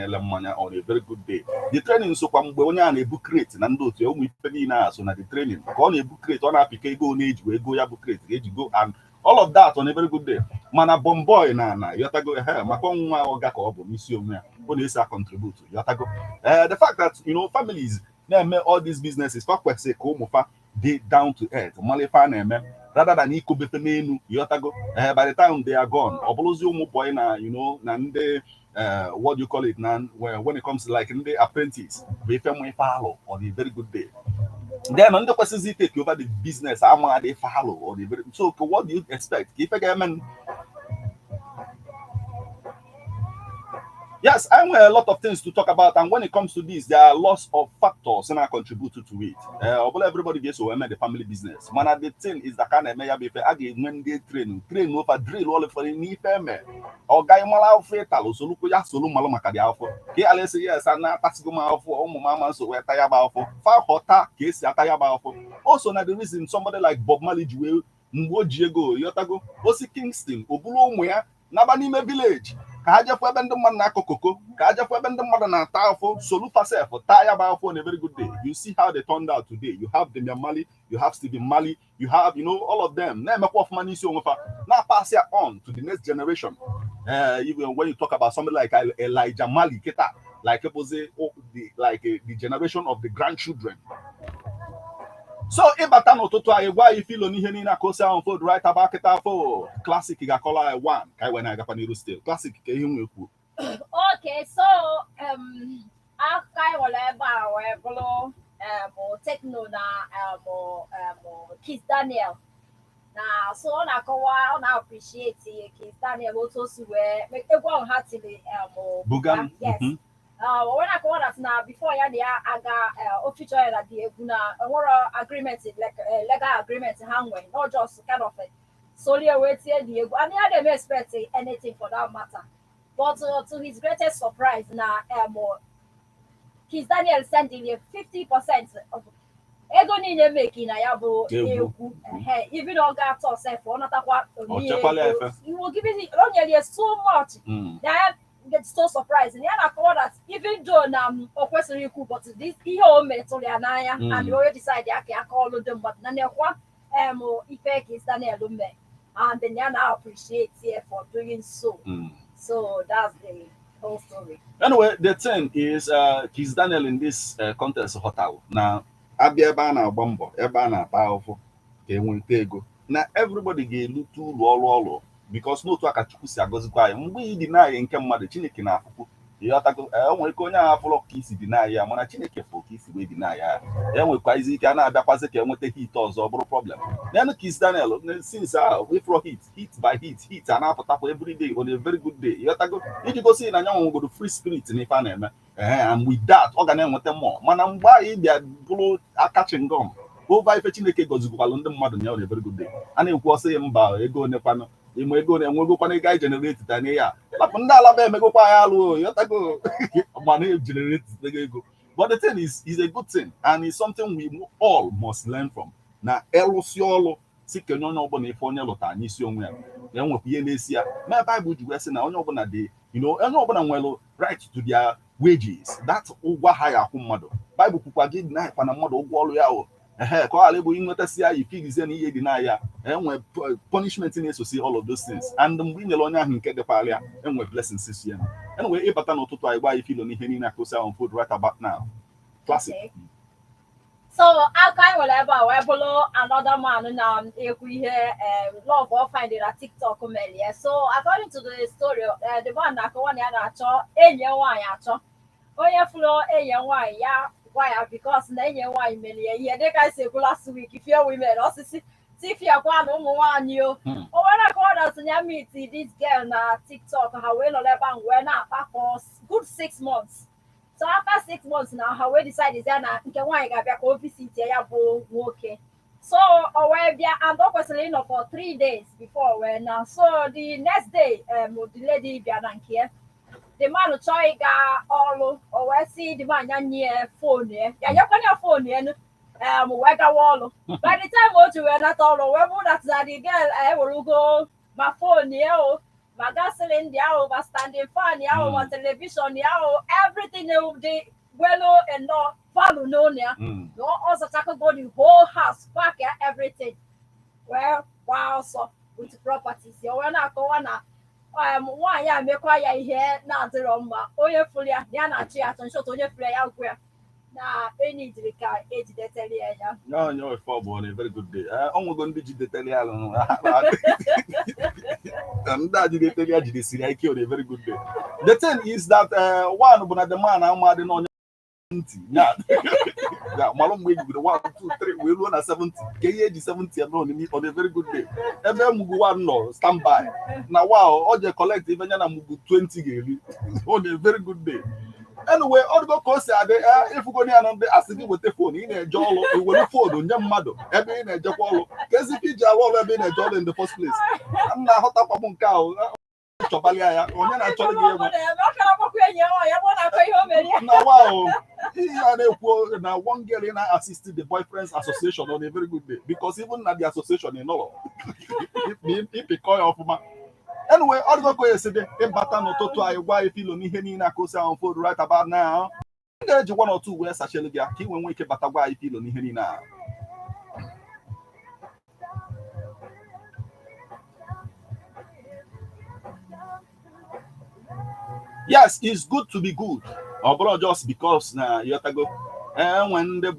Speaker 1: very good day. The training so come when you're a book crate and those you only penny now so the training. On a book crate on a PK go age where go your book crate age go and all of that on a very good day. Man a bomb boy na you have to go here. Macon or Gako, Monsieur. when they say contribute. The fact that families now all these businesses they down to earth, rather than by the time they are gone, boy na what do you call it now when it comes to like in the apprentice, we follow on a very good day. Then another person take over the business, they follow or so what do you expect? If again, yes, I have a lot of things to talk about, and when it comes to this, there are lots of factors and I contribute to it. Everybody gets to the family business. Man, the thing is the kind of when they train over drill all for any family. Or guy mala fatal, so look ya solo malomaka the alpha. Ke Alice, yes, and now pass go my for mama, so we're tired about for far hotter case, tired about for. Also, now the reason somebody like Bob Marley Jewel, Mwo Diego, Yotago, Osi Kingston, Obulo Mwea, Nabanime Village. Ka ha jekwa ebe ndị mmadụ na-akọ koko, ka ha jekwa ebe ndị mmadụ na-ata afọ, solufa sef, taa ya bụ afọ on a very good day. You see how they turned out today. You have Damian Marley, you have Stephen Marley, you have, all of them. Na-emekwa ọfụma n'isi onwe fa, na-pass ya on to the next generation. Even when you talk about somebody like Elijah Marley, like the generation of the grandchildren. So ịbata n'ụtụtụ anyị gwa anyị filo n'ihe niile aka ose ahụ fod right about kịta afọ classic ga-akọla anyị one ka anyị wee na-agakwa n'iru still classic ka ihe nwe kwuo.
Speaker 5: Okay, so aka anyị nwere ebe a wee bụrụ Tekno na Kiss Daniel na so ọ na-akọwa ọ na-appreciate Kiss Daniel otu o si wee egwu ahụ ha tiri
Speaker 1: Buga.
Speaker 5: yes. When I call that now, before ya aga official that the agreement like legal agreement hangway, not just kind of solely waiting the and he didn't expect anything for that matter. But to his greatest surprise, now Kiss Daniel sending 50% of ego niile making na ya bụ egwu even on got yourself for not you will give it only so much that get so surprised and I call that even though o kwesịrị ikwu but this ihe o metụrụ ya n'anya and we already decided I call them but na nekwa ife Kiss Daniel me and then ya na appreciate here for doing so. So that's the whole story.
Speaker 1: Anyway, the thing is Kiss Daniel in this contest hotel now abịa ebe a na-agba mbọ ebe a na-ata ahụhụ ka enweta ego na everybody ga-elute uru ọrụ because n'otu aka Chukwu si agọzikwa anyị mgbe ị dị na-anyị nke mmadụ Chineke na-afụkwu ịghọtago nwere ike onye ahụ afụlọ ka isi dị na-anyị ya mana Chineke fụ ka isi wee dị na-anyị ya enwekwa izi ike a na-abịakwazi ka enweta hit ọzọ bụrụ problem then Kiss Daniel since we from hit by hit a na-apụtakwa every day on a very good day ịghọtago iji gosi na anya nwegoro free spirit n'ife a na-eme and with that ọ ga na-enweta mmụọ mana mgbe anyị bịa bụrụ akachingom ova ife Chineke gọzikwalụ ndị mmadụ na on a very good day a na-ekwu ọsọ ya mba ego onekwanụ ime ego na-enwegokwana ego anyị generate tanye ya lapụ ndị alaba emegokwa ya alụ yotago mana generate ego but the thing is a good thing and it's something we all must learn from na elụsi ọlụ si kenye onye ọbụla ife onye lụta n'isi onwe ya enwekwa ihe na-esi ya mee Bible ji wee sị na onye ọbụla dị onye ọbụla nwere right to their wages that ụgwọ ha ya akwụ mmadụ Bible kwukwa gị dị na na mmadụ ụgwọ ọlụ ya o ka ọ ghara ịbụ inwetasị ya ifigizie na ihe dị na ya enwe punishment na-esosi all of those things and mgbe ị nyere onye ahụ nke dịkwara ya enwe blessings si ya enwe ịbata n'ụtụtụ anyị gba filo n'ihe niile akụsi ahụ food right about now classic.
Speaker 5: So aka anyị nwere ebe a wee bụrụ another man na-ekwu ihe love or find na TikTok melie so according to the story the man na-akọwa na ya na-achọ enyi nwaanyị achọ onye fụrụ enyi nwaanyị ya why because na enye nwaanyị mere ihe dịka isi ekwu last week few women osisi tifia kwa na ụmụ nwaanyị o nwere akọwa na ya meet this girl na TikTok ha wee nọ ebe ahụ wee na-akpa for good 6 months so after 6 months na ha wee decide ya na nke nwaanyị ga-abịa ka o visit ya bụ nwoke so o wee bịa and o kwesịrị ịnọ for 3 days before wee na so the next day the lady bịa na nke ya the man chọọ ịga ọrụ o wee si the man ya nye phone ya nyekwana ya phone ya wee gawa ọrụ by the time o ji wee nata ọrụ wee bụ that na the girl ewerugo ma phone ya o ma gas cylinder ahụ ma standing fan ahụ ma television ahụ everything dị welo eno value n'ụlọ ya na ọ zachakogo the whole house pack everything wee gbaa ọsọ with properties ya wee na-akọwa na Nwaanyị a mekwa ya ihe na-adịrọ mma, onye fụrụ ya ya na-achụ ya atụ nshọt, onye fụrụ ya gwụ ya na enyi jiri ka ejidetara ya.
Speaker 1: No, for on a very good day. I'm going to be Italian. And that did Italia on a very good day. The thing is that one but the man I'm adding on 70. Yeah. Malum wage with 1, 2, 3, we run at 70. KAG 70 alone on a very good day. Every Mugu one no stand by. Now wow, all the collect even Mugu 20 on a very good day. Anyway, all the course if we go near the acid with the phone in a jollo, it will phone on young mother, every in a jollo. Because if you are been a jollo in the first place, I'm not hot up among cow. Chopalia, on an actually now, wow, now one girl in assisted the boyfriends association on a very good day because even at the association in all, if a coin of my. Anyway, all the go yesterday, a button or toto, I wife, feel on Henny Nakosa on food right about now. There's 1 or 2 where's actually get key when we keep but a wife, feel on Henny now. Yes, it's good to be good, or just because you have to go. And when the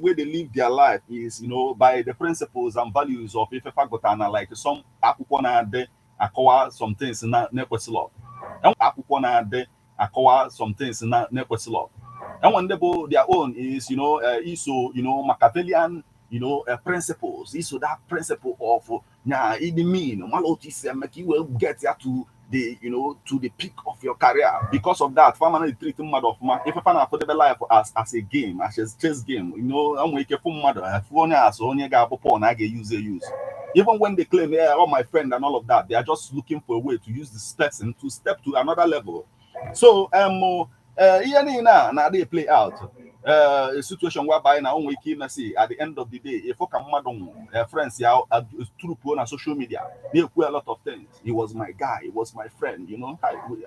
Speaker 1: way they live their life is, by the principles and values of if like some akukona de acquire some things in that law. And akukona de acquire some things in that law. And when their own is, ISO, Machiavellian, principles. ISO that principle of it mean malotis make you will get here to the to the peak of your career. Because of that, family treating mother of man. If you find affordable life as a game, as a chess game, I'm wake up mother. If one has only got upon I get use. Even when they claim, yeah, oh my friend and all of that, they are just looking for a way to use this person to step to another level. So now they play out. A situation whereby now we can see at the end of the day, if friends through on social media, they do a lot of things. He was my guy, he was my friend,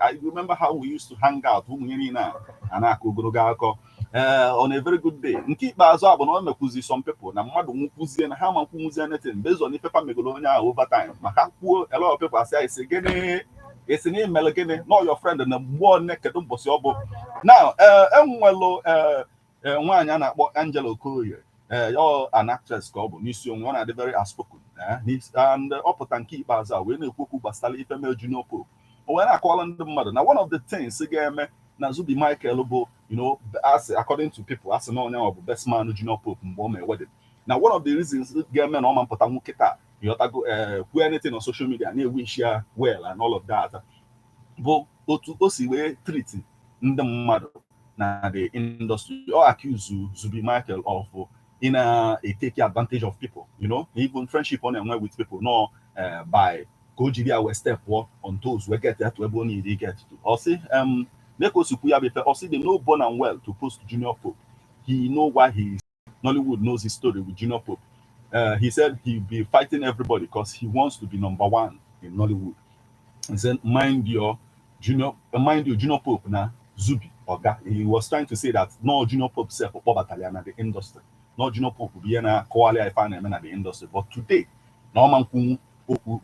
Speaker 1: I remember how we used to hang out and I could go on a very good day. Keep some people now and how anything based on the paper over time. A lot of people say it's an email again, not your friend and the one naked now one Angelo Courier, you're an actress, one are the very outspoken, and Opotan keep Baza, when you cook Bastali female junior pope. When I call on the mother, now one of the things again, Nazubi Michael, as according to people, as no now best man junior pope and woman wedding. Now, one of the reasons get men on Potamuketa, you have to go anything on social media, and we share well and all of that. But to see where treating the mother. Now the industry or accuse Zubi Michael of taking advantage of people, even friendship on and with people, no by Gojidia we step on those we get that we need to get to. Or see make us or see they know born and well to post Junior Pope. He know why he is Nollywood knows his story with Junior Pope. He said he'll be fighting everybody because he wants to be #1 in Nollywood. He said, mind you, Junior Pope now Zubi. He was trying to say that no Junior Pope self for battalion at the industry. No Junior Pope will be in a koala at the industry. But today, no man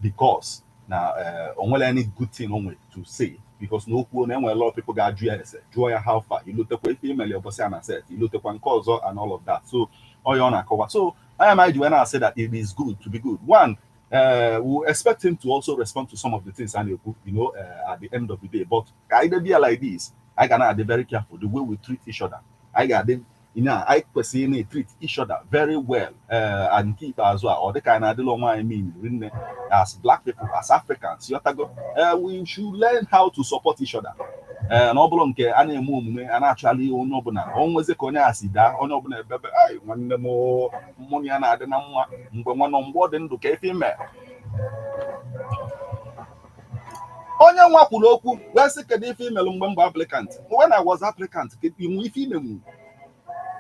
Speaker 1: because now only any good thing only to say because no a lot of people got joy how far you look at female your said you look at one cause and all of that. So so I am when I say that it is good to be good. One we expect him to also respond to some of the things and at the end of the day. But either be like this. I gotta be very careful the way we treat each other. I personally treat each other very well and keep as well. Or the kind of I mean, as black people, as Africans, we should learn how to support each other. And actually, always a corner as that, when the more money and I don't know when on board and look at him. Onye nwa kwuru okwu wee sị kedu ife imelu mgbe mbụ applicant when I was applicant inwe ife imemu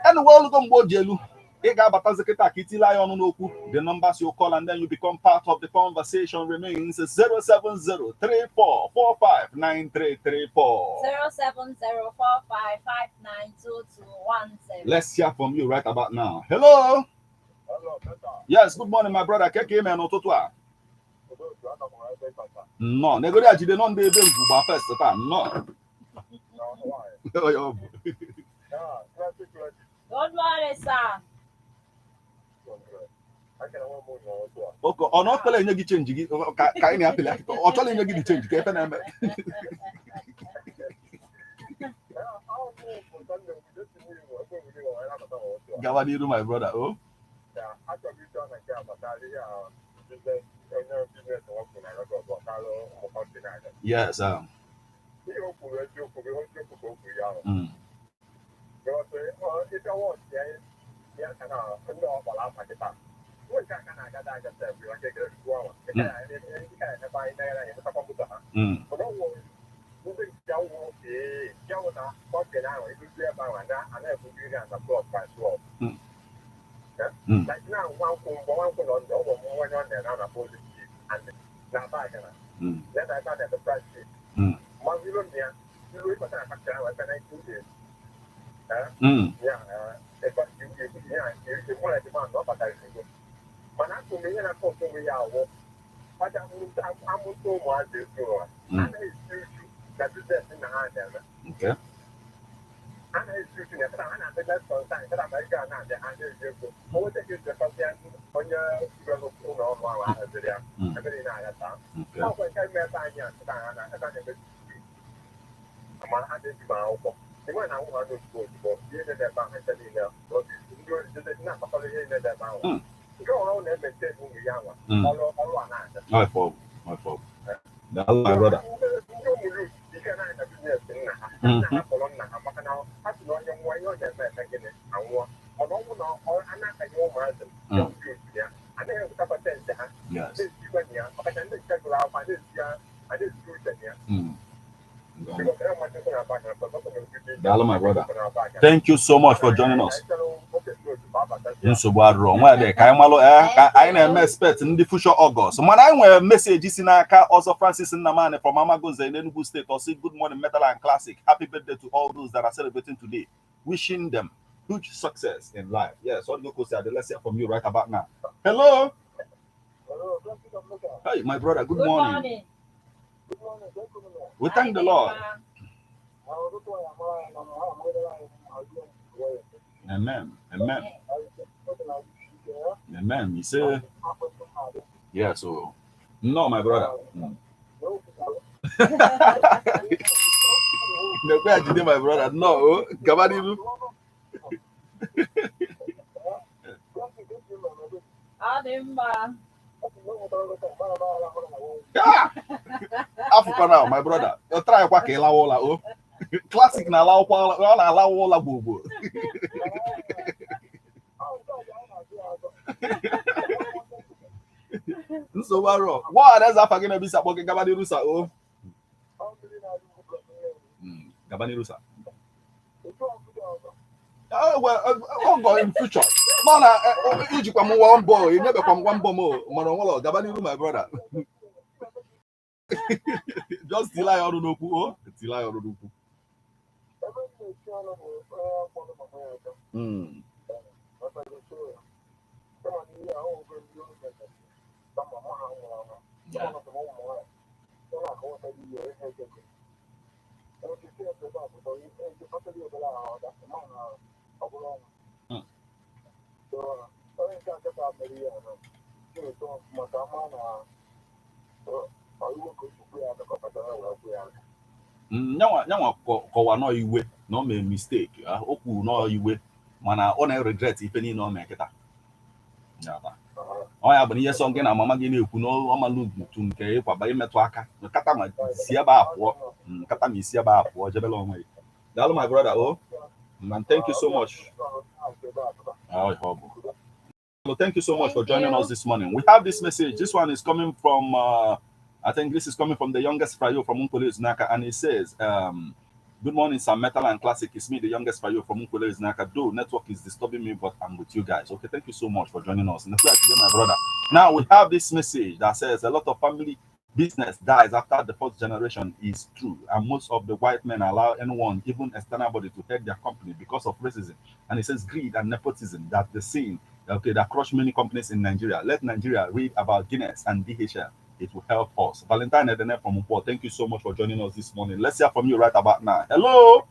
Speaker 1: anyway olugo mgbe o ji elu ị ga-abatazi kịta ka itile anya ọnụ n'okwu the numbers you call and then you become part of the conversation remains 07034459334
Speaker 5: 07045592210.
Speaker 1: Let's hear from you right about now. Hello.
Speaker 6: Hello, Peter.
Speaker 1: Yes, good morning my brother. Keke me n'ụtụtụ a. No, nego ya jide non dey go first time. No.
Speaker 5: Don't worry, sir.
Speaker 1: Okay, ọ na ọkpọla enye gị change gị ka anyị na-apịlị akịta ọ chọrọ enye gị dị change ka efe na-eme gawa n'iru my brother oh yes okay my fault my brother yes Hello, my brother. Thank you so much for joining us. Nsogbu adịrọ nwa dị ka anyị malụ anyị na-eme expect ndị future August mana anyị nwere message si n'aka ọzọ Francis Nnamani from Amagunze in Enugu State or say good morning metal and classic happy birthday to all those that are celebrating today wishing them huge success in life. Yes, what go say let's hear from you right about now. Hello. Hey my brother, good morning. We thank the Lord. Amen. Amen. Amen. He said, yeah, so no, my brother. No, where did my brother? No, Gabadiru. Africa now, my brother. You try to work oh. Classic na allow all bobo. So what is that again? Be support Gabani Rusa oh. Gabani Rusa. Oh well, I'll go in future. Man, you come one boy, you never come one bomb. Man, Gabani my brother. Just till I don't know who. Till I don't know who. Nyanwa kọwa no iwe no me mistake okwu no iwe mana ọ na regret ife ni no me kita nyata ọ ya bụ ihe sọ nke na mama gị na-ekwu no ọmalụ tu nke ịkwaba imetụ aka kata ma si ebe apụọ kata ma isi ebe apụọ jebela onwe daalụ my brother oh man thank you so much well, thank you so much for joining us this morning. We have this message. This one is coming from I think this is coming from the youngest Frayo from Unkole Naka, and it says, good morning, Sam Metal and Classic. It's me, the youngest Frayo from Unkole Naka. Though network is disturbing me, but I'm with you guys. Okay, thank you so much for joining us. And today, my brother. Now we have this message that says a lot of family business dies after the fourth generation is true, and most of the white men allow anyone, even external body, to head their company because of racism. And it says greed and nepotism that the scene that crush many companies in Nigeria. Let Nigeria read about Guinness and DHL. it will help us. Valentine Edene from Upo, thank you so much for joining us this morning. Let's hear from you right about now. Hello.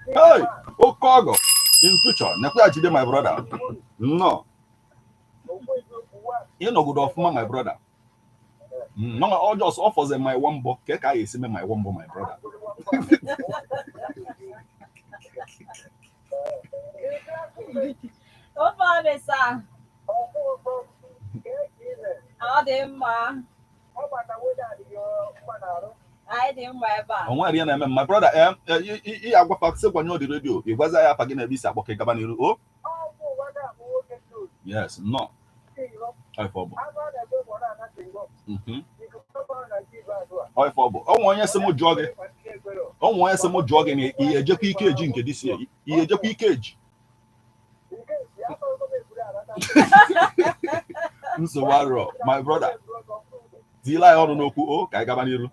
Speaker 1: Hey, Okogo. In future, Nakuya my brother. No. You know good of my brother. No, all just offers my one book. Keka is my one book, my brother.
Speaker 5: Oh, father, sir. I didn't ma. I didn't wear back.
Speaker 1: My brother, you are going to when you're the radio. It was I again a visa. Okay, Gabaniru. Oh, yes, no. I forbo. I forbo. Oh, one yes, some more jogging. Oh, one yes, some more jogging. He a jockey cage in this year. He a jockey cage. So, my brother. Zila, I don't know who. Oh, Gabaniru.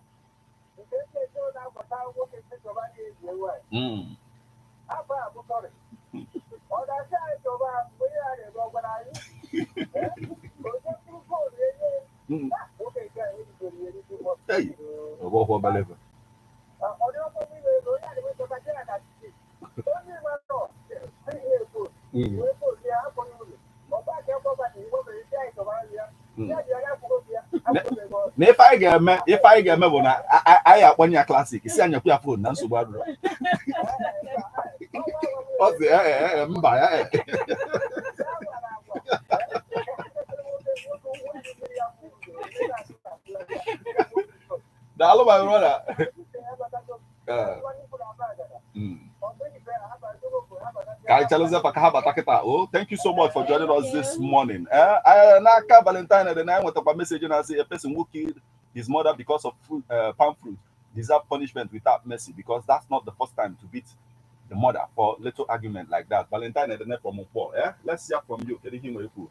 Speaker 1: Hey, what believe? If I get me, when I have 1 year classic, see on your phone, and so bad. What's the Hello, my brother. Oh, thank you so much for joining us this morning. Naka Valentine and I want to message and I say a person who killed his mother because of palm fruit deserve punishment without mercy, because that's not the first time to beat the mother for little argument like that. Valentine and the from Upo. Let's hear from you.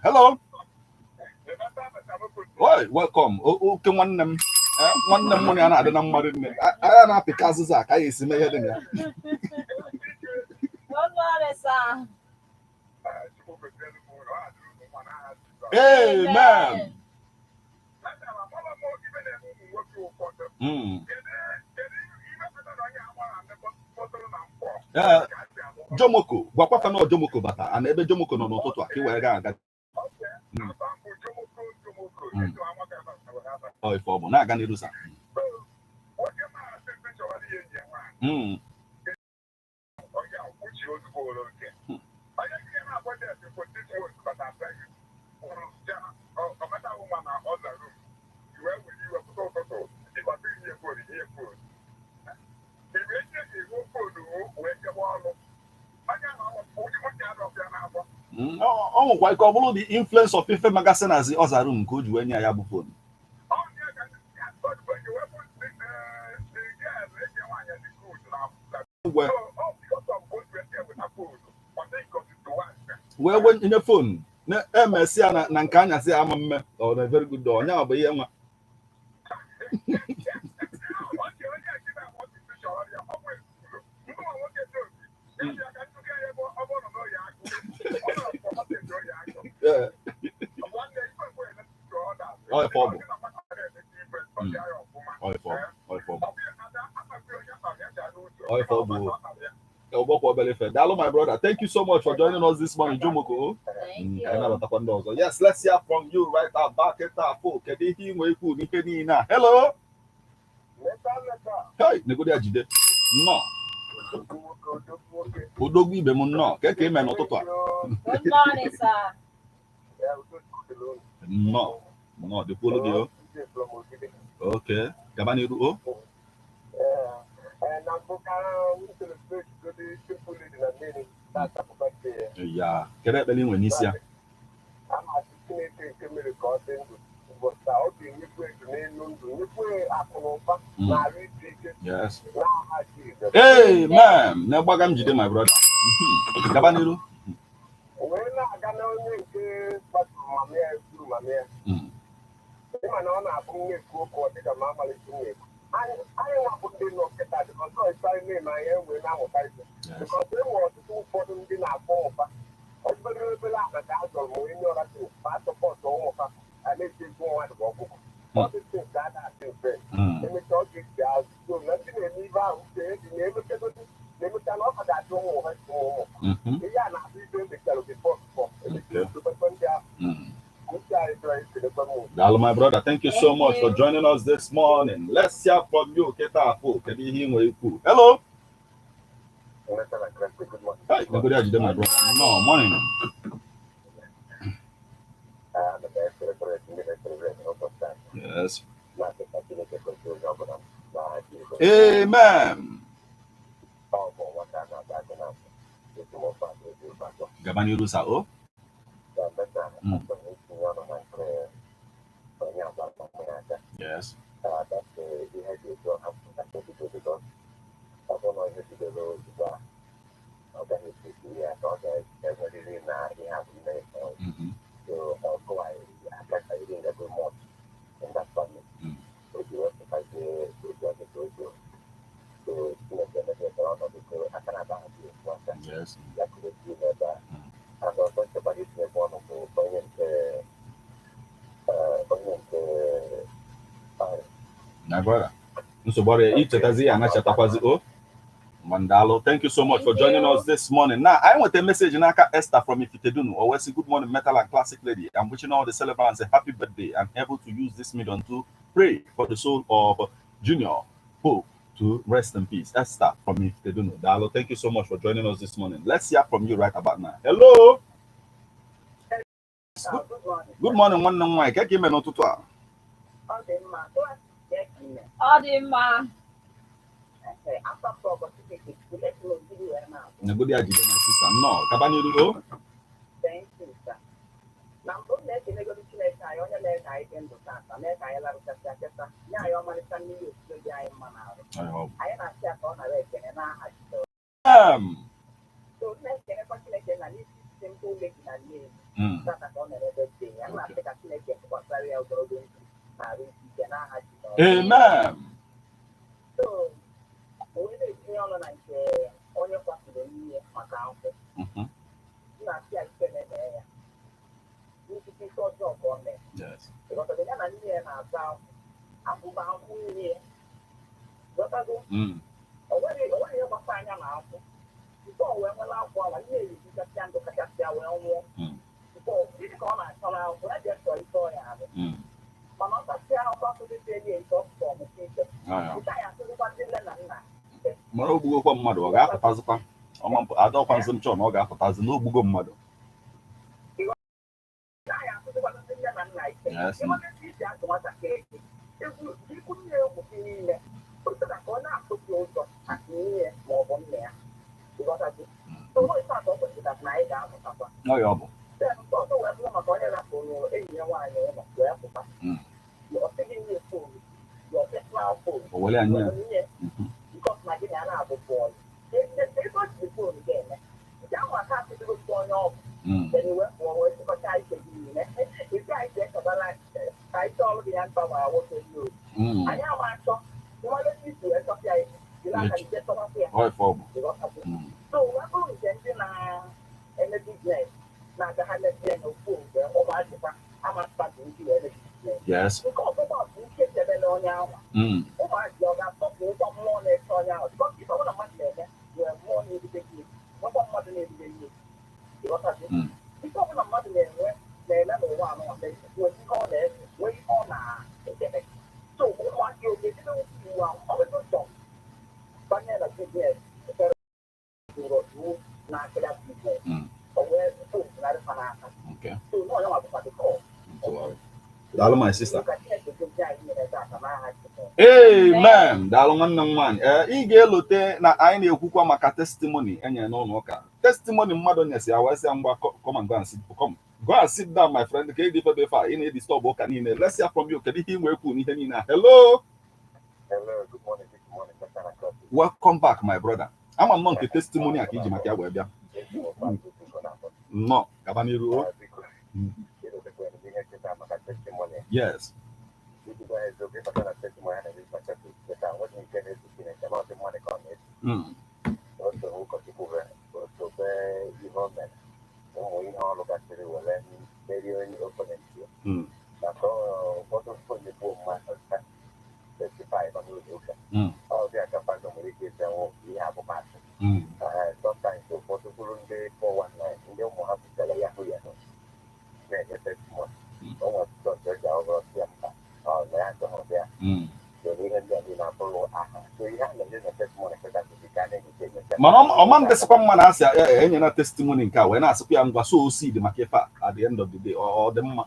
Speaker 1: Hello. Oi, welcome. Okay, one them money and I don't know. I have Picasso's. I see me here. Amen. Jomoko, Guapa no Jomoko bata, and ebe Jomoko no toto aki wega. Oh, if obo na gani rusa. Oh, why call the influence of Ife magazine as the other room could you any ayabu phone? Well, when in the phone, MSC and Nankanya say I'm a very good door. Now, but yeah, Hello, my brother. Thank you so much for joining us this morning, Jumoko. Yes, let's hear from you right now. Back at our folk. Hello. Hey, Negodia Jide. No. Udogbi be mo no. Keke me no toto.
Speaker 5: Good morning, sir.
Speaker 1: No. No, the polo deal. Okay. Gabani Ruo. Yeah. Kere beli wenisia. Yes. Hey, man. Nebagam jide, my brother. Gabani Ruo.
Speaker 2: and it's just going to walk. All the things that I feel bad. Let me talk you guys. So nothing in me about it. Never tell off that door or home. Yeah, not even the tell before.
Speaker 1: Hello, my brother. Thank you so much for joining us this morning. Let's hear from you. Hello. Hey, good my brother. No, morning. Yes. Amen. Gabani Rusa, oh? Yes. Yes. My brother. Mandalo, thank you so much for joining us this morning. Now, I want a message in Aka Esther from Ifitedunu. Always say good morning, metal and classic lady. I'm wishing all the celebrants a happy birthday. I'm able to use this medium to pray for the soul of Junior Hope to rest in peace. Esther from Ifitedunu. Dalo, thank you so much for joining us this morning. Let's hear from you right about now. Hello. Good morning, one on Mike. I came in on tutor. Nobody had my sister. No, Cabani do.
Speaker 2: Thank you, sir. Now, don't let the negative I only let I can do that. I make I love that. Now, I am understanding you to the I am. I am a chef on a record and I had to. So, let's get a calculation and it's simple making a name. That I don't know every day. I'm not taking a calculation for very outdoor.
Speaker 1: Amen.
Speaker 2: So, when they on your possible account, you are still there. You should be so job on there.
Speaker 1: Yes.
Speaker 2: Because the young man here now, I'm about here. What I do? Or when you ever find out, before when we're out for a year, you just can't look at that well. Before you come out, when I just saw it for you. But not that you are about to be paid for the future. I have to do what you learn.
Speaker 1: Maro kwa mmadụ ọ ga-apụtazikwa adọkwa nsị ọ ga apụtazi n'ogbugo mmadụ. Yes. No, you are. Well, I know.
Speaker 2: Because my dinner now before. They got the phone again. That was happy to go on. Then he went forward to what I said. If I said about like I told the answer I was to you. I now want to you to a supply. You like to get some of here. So we're going to send you now and the business. Now the 100 of food, how much back into it.
Speaker 1: Yes.
Speaker 2: Because about you get the bell on now. Oh my God, I'm talking about more than on now. Because if I want to money there, you have more need to take you. What money need to take you? Because I want money there, they never want to say, what you call it, where you on now. So, what you get to you are always good job. But never get there. Not get up people. But where the food, not a banana.
Speaker 1: Okay.
Speaker 2: So, no, I don't want to call.
Speaker 1: Dalo, my sister. Amen. Dalo nwanne man. Ị ga-elote na anyị na-ekwukwa maka testimony enye n'ụlọ ụka. Testimony mmadụ nyesi ya wee sị ngwa come and go and sit down my friend. Ka ịdị febe fa ị na-edisturb ụka niile. Let's hear from you. Kedu ihe ị nwee kwu n'ihe niile? Hello.
Speaker 2: Hello, good morning.
Speaker 1: Welcome back, my brother. I'm a nke testimony a ka iji maka ya wee bịa. No, gaba n'iru. Yes. Oman desikwa mma na asị enye na testimony nke a wee na-asịkwa ya ngwa so seed maka ife at the end of the day ọ dị mma.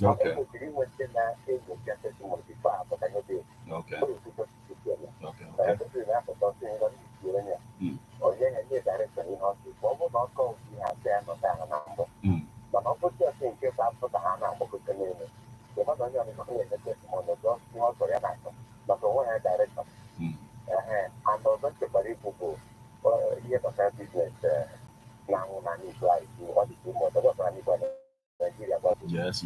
Speaker 1: Okay. Yes.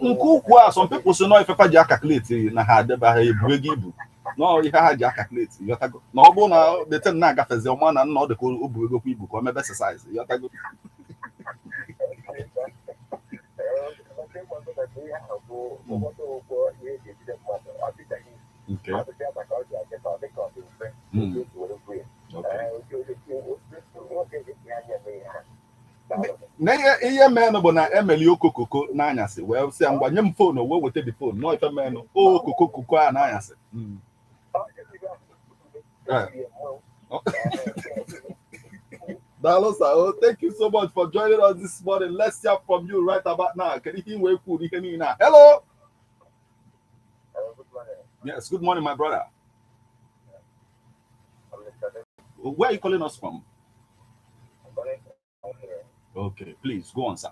Speaker 1: Nke ukwu a some people so no ifefa ji calculate na ha adeba ha ebu ego ibu no ihe ha ji calculate yotago na ọ bụ na the ten na agafezi ọma na nna ọ dị ka o bu ego kwa ibu ka o mebe exercise yotago. Na ihe menụ bụ na emeli okokoko n'anyasị wee sị ngwa nye m fonu wee weta the phone no ife menụ okokoko a n'anyasị. Dalosa, thank you so much for joining us this morning. Let's hear from you right about now. Can you hear me now? Hello. Yes, good morning, my brother. Where are you calling us from? Okay, please go on, sir.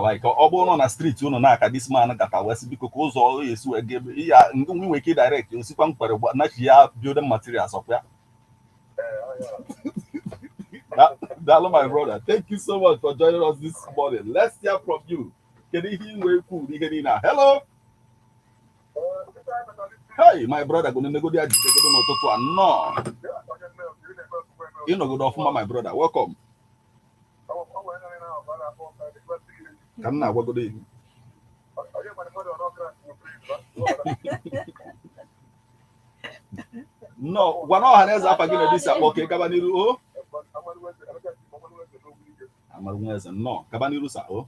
Speaker 1: Like ọ bụrụ na street unu na-aka this man gata wesi biko ka ụzọ esi wee gebe ya ndị nwe ike direct osikwa mkwere na chi ya building materials of ya. Dalo, my brother, thank you so much for joining us this morning. Let's hear from you. Can you hear me? Hello. Hey, my brother, go no. You know, go off, my brother. Welcome. Come now, what go do? No, one or another up again. This okay, Kabaniru. No, Kabaniru sa oh.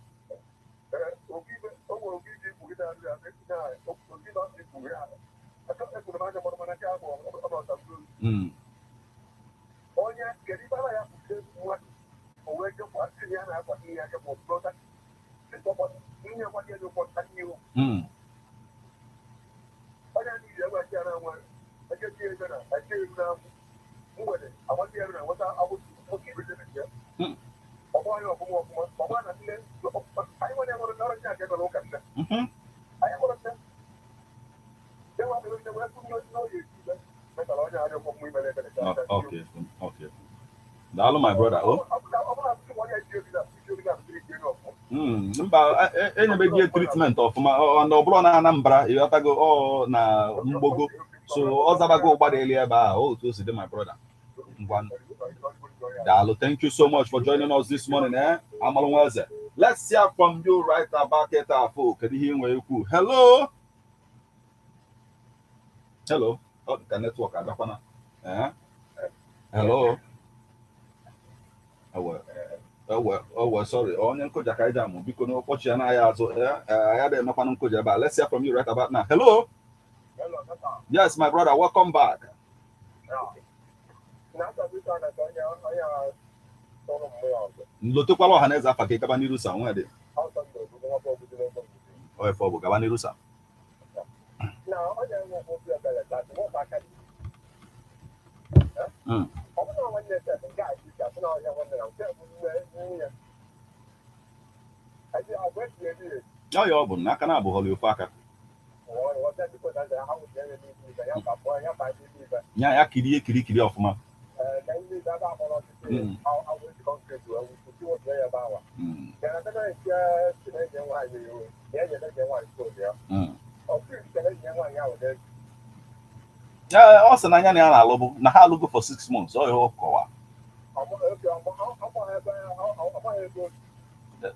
Speaker 1: Okay. Hello, my brother. Oh. Anybody get treatment of my on the Brona Anambra, you have to go oh na Mbogo. So Ozabago Badelia ba oh to see my brother. One. Dalo, thank you so much for joining us this morning. Let's hear from you right about it. Hello. Hello. Oh, the network. Hello. Sorry. Let's hear from you right about now. Hello. Yes, my brother. Welcome back. Lotokwala Haneza Fake Kabanirusa. Oh, for Kabanirusa. Oh, you're born. I can't hold you, Faka. Yeah, kiri off ma. Yeah, also na nyane na alobu na ha logo for 6 months. Oh, you kowa.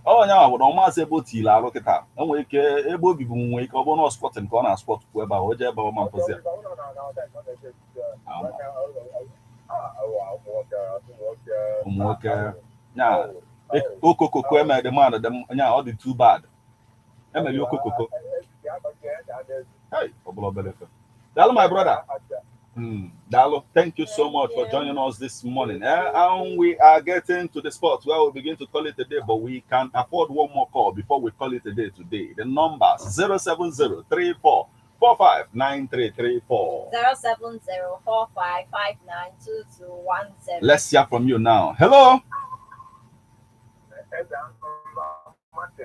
Speaker 1: Oh, nya wo no ma se boti la ro kita. Enwe ike ebe obi bu nwe ike obo no sport nke ọ na sport ku ebe o je ebe o ma mpozi. Nya okokoko eme the man dem nya all the too bad. Eme li okokoko. Hey, obolo belefe. Dalo, my brother. Dalo, thank you so much for joining us this morning. And we are getting to the spot where we begin to call it a day, but we can afford one more call before we call it a day today. The number 07034 459334.
Speaker 5: 07045592217.
Speaker 1: Let's hear from you now. Hello.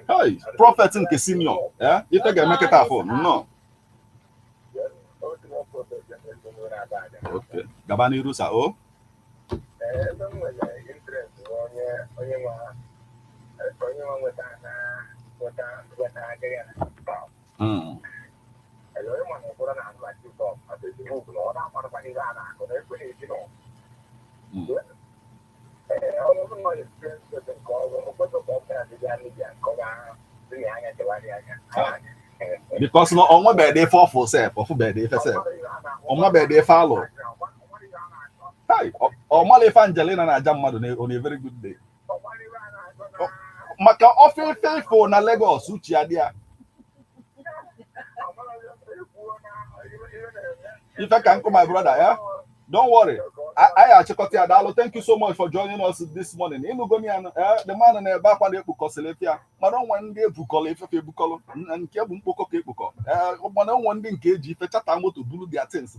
Speaker 1: Hey, Prophet in Casimio. Yeah, you think I make it out for no? Okay. Gabani Rusa. Oh. Because no on my bed they fall for self or for bed they self. On my bed they follow. Hey, or Mali Evangelina and Jamadu on a very good day. Maka often faithful na Lagos, Uchiadia. If I can come, my brother, yeah? Don't worry. I check out here, Dalo. Thank you so much for joining us this morning. The man in the back one day book Selefia. Madam one day book if you book and Kebun Boko Kebuko. One day KG, Fetchamo to do their things.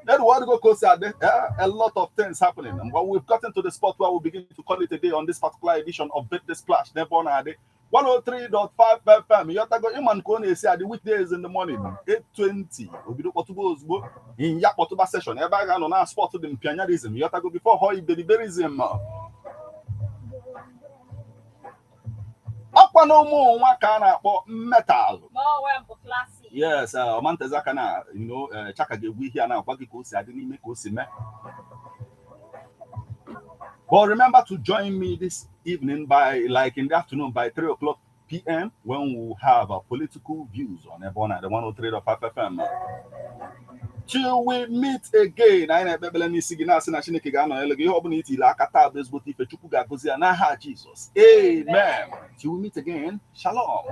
Speaker 1: Then what go cause a lot of things happening. And when we've gotten to the spot where we begin to call it a day on this particular edition of Bet the Splash, never on a day. 103.5 FM. You have to go Iman Kone say the weekdays in the morning, 8:20. We'll be doing in Yakotuba session. Everybody on our spot to the pianism. You have to go before Hoy deliverism. Up no more one kind of metal.
Speaker 5: Classic.
Speaker 1: Yes, Mantezakana, Chaka we here now. I didn't make Osime. But remember to join me this evening by in the afternoon by 3 o'clock p.m. when we have our political views on Ebona, the 103.5 FM. Till we meet again, I never believe Jesus. Amen. Till we meet again, shalom.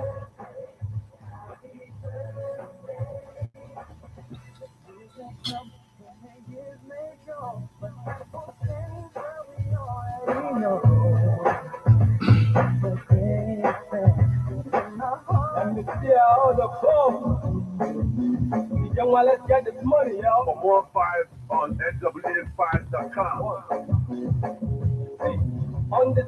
Speaker 4: Let's get this money, y'all. For more 5 on NWA5.com. On the